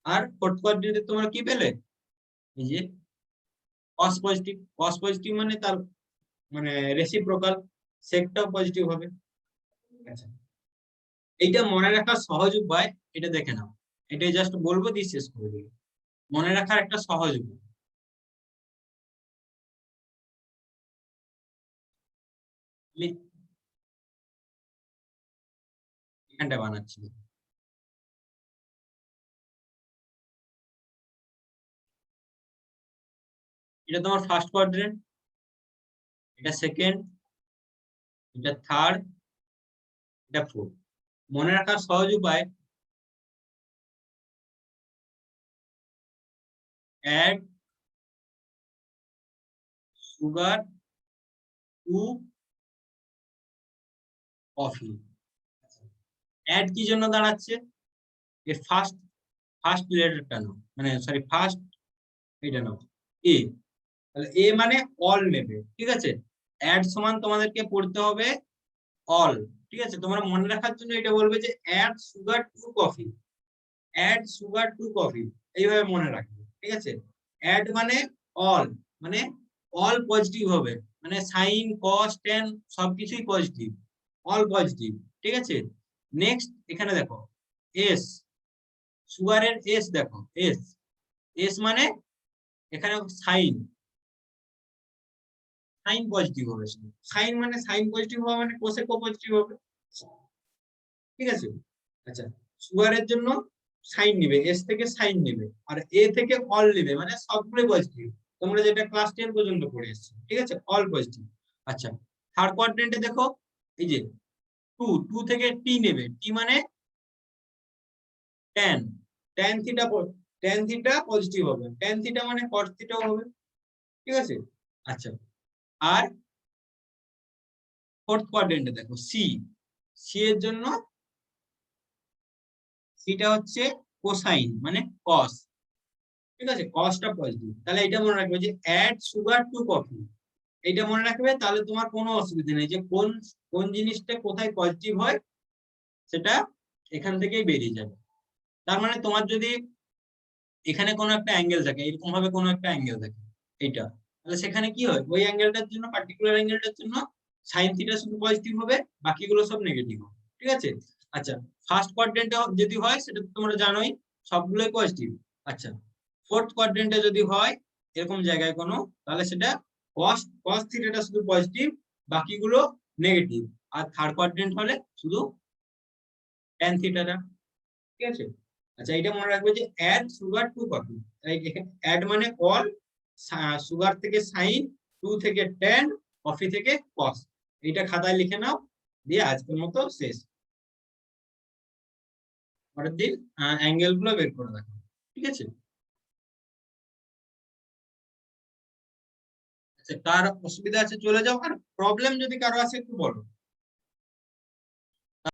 আর ফোর্থ কোয়াড্রেন্টে তোমরা কি পেলে, এই যে কস পজিটিভ। কস পজিটিভ মানে তার মানে রেসিপ্রোকাল, সেকটাও পজিটিভ হবে। আচ্ছা, এইটা মনে রাখার সহজ উপায়, এটা দেখে নাও। এটা জাস্ট বলবো দিয়ে শেষ করে দিই। মনে রাখার একটা সহজ উপায়, এখানটা বানাচ্ছি। এটা তোমার ফার্স্ট কোয়াড্রেন্ট, এটা সেকেন্ড, এটা থার্ড, এটা ফোর্থ। মনে রাখার সহজ উপায়, add sugar to coffee. Add কি জন্য দাঁড়াচ্ছে, এর ফার্স্ট ফার্স্ট লেটারটা নাও, মানে সরি ফার্স্ট এটা নাও, এ। তাহলে এ মানে অল নেবে, ঠিক আছে। অ্যাড সমান তোমাদেরকে পড়তে হবে অল, ঠিক আছে। তোমরা মনে রাখার জন্য এটা বলবে যে add sugar to coffee, add sugar to coffee, এইভাবে মনে রাখবে, ঠিক আছে। অ্যাড মানে অল, মানে অল পজিটিভ হবে, মানে সাইন কস ট্যান সবকিছুই পজিটিভ, অল পজিটিভ, ঠিক আছে। নেক্সট এখানে দেখো এস, সুগারের এস দেখো, এস, এস মানে এখানে সাইন, সাইন পজিটিভ হবে, সাইন মানে সাইন পজিটিভ হবে মানে কোসেকো পজিটিভ হবে, ঠিক আছে। আচ্ছা, সুগারের জন্য সাইন নিবে, এস থেকে সাইন নিবে, আর এ থেকে অল নিবে, মানে সবগুলো পজিটিভ, তোমরা যেটা ক্লাস 10 পর্যন্ত পড়ে এসেছো, ঠিক আছে, অল পজিটিভ। আচ্ছা, থার্ড কোয়াড্রেন্টে দেখো এই যে টু, টু থেকে টি নেবে, টি মানে tan, tan theta, tan theta positive হবে, ট্যান থিটা মানে কস থিটাও হবে, ঠিক আছে। আচ্ছা, আর ফোর্থ কোয়াড্রেন্টে দেখো সি, সি এর জন্য সিটা হচ্ছে কোসাইন মানে কস, ঠিক আছে, কসটা পজিটিভ। তাহলে এটা মনে রাখবে যে অ্যাড সুগার টু কফি, এটা মনে রাখবে, তাহলে তোমার কোনো অসুবিধা নেই যে কোন কোন জিনিসটা কোথায় পজিটিভ হয়, সেটা এখান থেকেই বেরিয়ে যাবে। তার মানে তোমার যদি এখানে কোনো একটা অ্যাঙ্গেল থাকে, এরকম ভাবে কোনো একটা অ্যাঙ্গেল থাকে এইটা, তাহলে সেখানে কি হয়, ওই অ্যাঙ্গেলটার জন্য, পার্টিকুলার অ্যাঙ্গেলটার জন্য সাইন থিটা শুধু পজিটিভ হবে, বাকিগুলো সব নেগেটিভ হবে, ঠিক আছে। আচ্ছা, ফার্স্ট কোয়াড্রেন্টে যদি হয় সেটা তো তোমরা জানোই সবগুলোই পজিটিভ। আচ্ছা, ফোর্থ কোয়াড্রেন্টে যদি হয় এরকম জায়গায় কোনো, তাহলে সেটা কস, কস থিটাটা শুধু পজিটিভ, বাকিগুলো নেগেটিভ। আর থার্ড কোয়াড্রেন্ট হলে শুধু ট্যান থিটাটা, ঠিক আছে। আচ্ছা, এটা মনে রাখবে যে add sugar to coffee, add মানে অল, সুগার থেকে সাইন, টু থেকে ট্যান, কফি থেকে কস। এইটা খাতায় লিখে নাও, দিয়ে আজকের মতো শেষ। পরের দিন অ্যাঙ্গেল গুলো বের করে দেখো, ঠিক আছে। আচ্ছা, কার অসুবিধা আছে চলে যাও, আর প্রবলেম যদি কারো আছে একটু বলো।